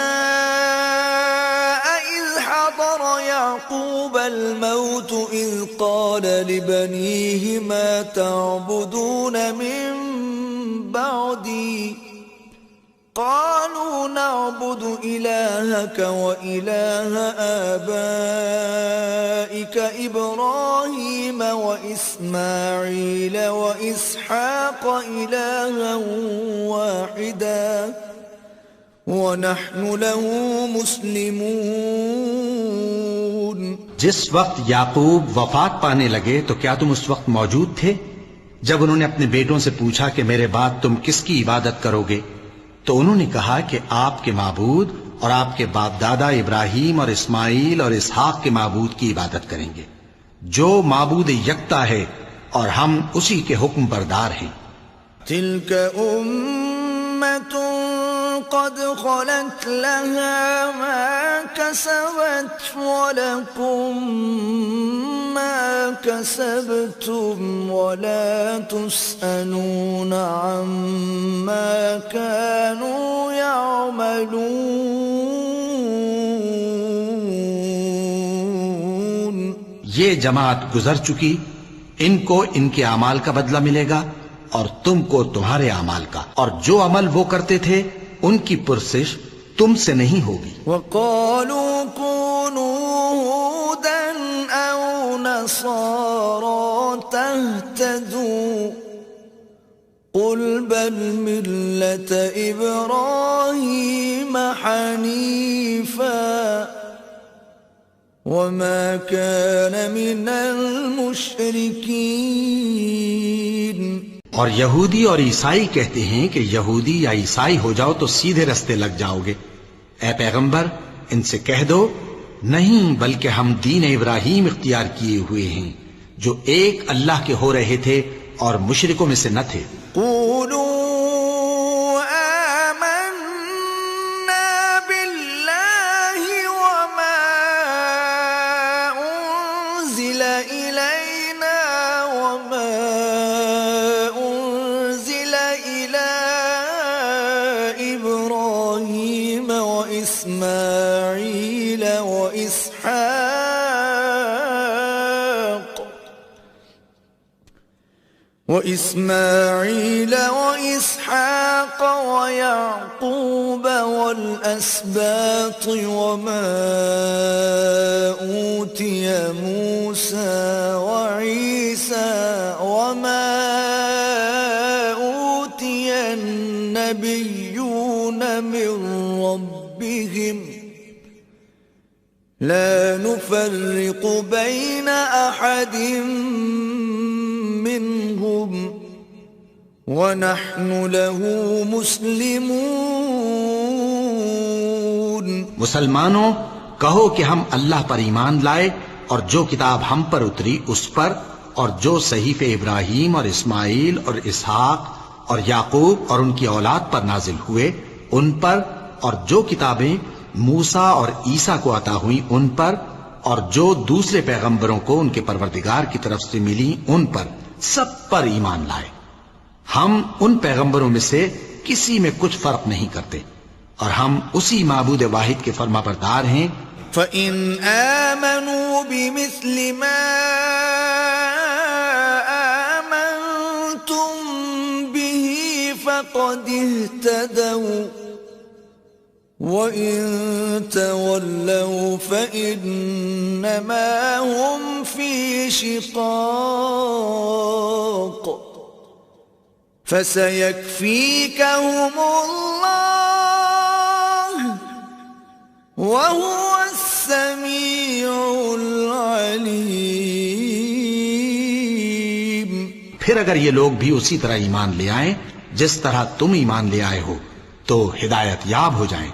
اذ حضر یعقوب الموت اذ قال لبنیہ ما تعبدون من بعدی قالوا نعبد إلهك وإله آبائك إبراهيم وإسماعيل وإسحاق إلها واحدا ونحن له مسلمون۔ جس وقت یعقوب وفات پانے لگے تو کیا تم اس وقت موجود تھے جب انہوں نے اپنے بیٹوں سے پوچھا کہ میرے بعد تم کس کی عبادت کرو گے؟ تو انہوں نے کہا کہ آپ کے معبود اور آپ کے باپ دادا ابراہیم اور اسماعیل اور اسحاق کے معبود کی عبادت کریں گے، جو معبود یکتا ہے اور ہم اسی کے حکم بردار ہیں۔ تلك أمة قد خلت لها ما كسبت ولكم ما كسبتم ولا تسألون عما كانوا يعملون۔ یہ جماعت گزر چکی، ان کو ان کے اعمال کا بدلہ ملے گا اور تم کو تمہارے اعمال کا، اور جو عمل وہ کرتے تھے ان کی پرسش تم سے نہیں ہوگی۔ وَقَالُوا كُونُوا هُودًا أَوْ نَصَارَىٰ تَهْتَدُوا قُلْ بَلْ مِلَّةَ إِبْرَاهِيمَ حَنِيفًا وَمَا كَانَ مِنَ الْمُشْرِكِينَ۔ اور یہودی اور عیسائی کہتے ہیں کہ یہودی یا عیسائی ہو جاؤ تو سیدھے رستے لگ جاؤ گے۔ اے پیغمبر ان سے کہہ دو نہیں، بلکہ ہم دین ابراہیم اختیار کیے ہوئے ہیں جو ایک اللہ کے ہو رہے تھے اور مشرکوں میں سے نہ تھے۔ قولوا آمنا بالله وما أنزل إلينا وما أنزل إلى إبراهيم وإسماعيل وإسحاق ويعقوب والأسباط وما أوتي موسى وعيسى وما أوتي النبيون من ربهم لا نفرق بين أحد منهم وَنَحْنُ لَهُ مُسْلِمُونَ۔ مسلمانوں کہو کہ ہم اللہ پر ایمان لائے اور جو کتاب ہم پر اتری اس پر، اور جو صحیفے ابراہیم اور اسماعیل اور اسحاق اور یعقوب اور ان کی اولاد پر نازل ہوئے ان پر، اور جو کتابیں موسیٰ اور عیسیٰ کو عطا ہوئی ان پر اور جو دوسرے پیغمبروں کو ان کے پروردگار کی طرف سے ملی ان پر سب پر ایمان لائے. ہم ان پیغمبروں میں سے کسی میں کچھ فرق نہیں کرتے اور ہم اسی معبود واحد کے فرما بردار ہیں. فَإِنْ آمَنُوا بِمِثْلِ مَا آمَنْتُمْ بِهِ فَقَدِ اهْتَدَوْا وَإِن تَوَلَّوْا فَإِنَّمَا هُمْ فِي شِقَاقٍ فَسَيَكْفِيكَهُمُ اللَّهُ وَهُوَ السَّمِيعُ الْعَلِيمُ. پھر اگر یہ لوگ بھی اسی طرح ایمان لے آئیں جس طرح تم ایمان لے آئے ہو تو ہدایت یاب ہو جائیں،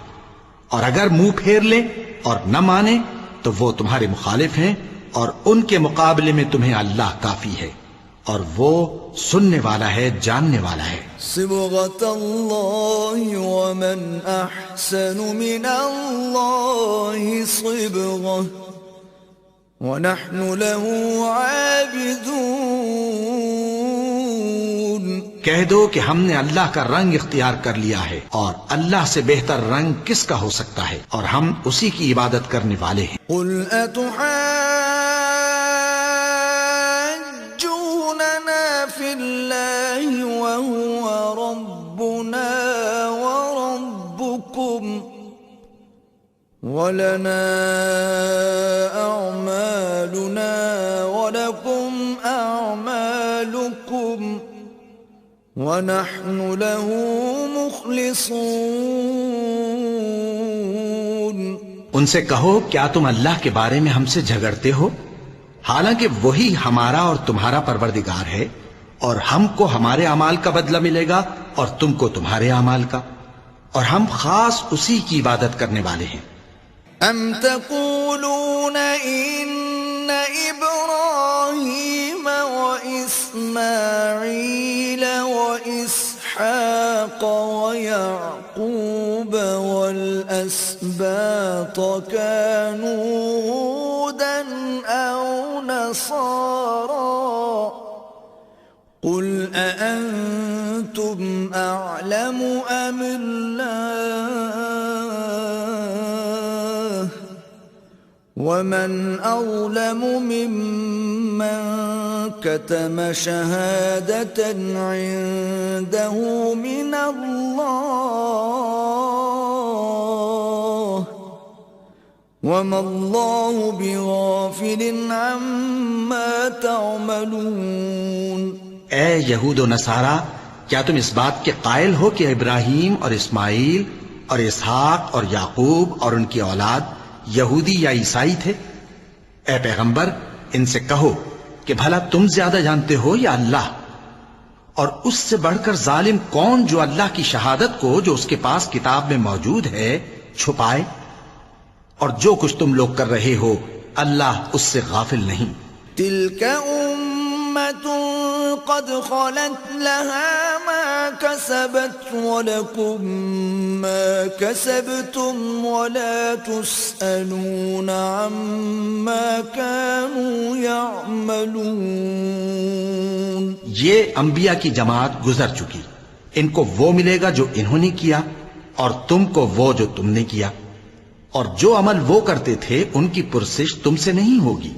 اور اگر منہ پھیر لیں اور نہ مانیں تو وہ تمہارے مخالف ہیں، اور ان کے مقابلے میں تمہیں اللہ کافی ہے اور وہ سننے والا ہے، جاننے والا ہے. صبغة الله ومن أحسن من الله صبغة ونحن له عابدون. کہہ دو کہ ہم نے اللہ کا رنگ اختیار کر لیا ہے، اور اللہ سے بہتر رنگ کس کا ہو سکتا ہے، اور ہم اسی کی عبادت کرنے والے ہیں. قل أتحاجوننا في الله وهو ربنا وربكم ولنا أعمالنا ولكم أعمالكم ونحن له مخلصون. ان سے کہو کیا تم اللہ کے بارے میں ہم سے جھگڑتے ہو، حالانکہ وہی ہمارا اور تمہارا پروردگار ہے، اور ہم کو ہمارے اعمال کا بدلہ ملے گا اور تم کو تمہارے اعمال کا، اور ہم خاص اسی کی عبادت کرنے والے ہیں. ام تقولون ان ابراہیم واسماعیل واسحاق ویعقوب والاسباط كانوا هودا او نصارا قل أأنتم أعلم أم الله ومن أظلم ممن كتم شهادة عنده من الله وما الله بغافل عما تعملون. اے یہود و نصارا، کیا تم اس بات کے قائل ہو کہ ابراہیم اور اسماعیل اور اسحاق اور یعقوب اور ان کی اولاد یہودی یا عیسائی تھے؟ اے پیغمبر، ان سے کہو کہ بھلا تم زیادہ جانتے ہو یا اللہ؟ اور اس سے بڑھ کر ظالم کون جو اللہ کی شہادت کو جو اس کے پاس کتاب میں موجود ہے چھپائے؟ اور جو کچھ تم لوگ کر رہے ہو اللہ اس سے غافل نہیں. تلك أمة قد خلت لها ما كسبت ولكم ما كسبتم ولا تسألون عما كانوا يعملون. یہ انبیاء کی جماعت گزر چکی، ان کو وہ ملے گا جو انہوں نے کیا اور تم کو وہ جو تم نے کیا، اور جو عمل وہ کرتے تھے ان کی پرسش تم سے نہیں ہوگی.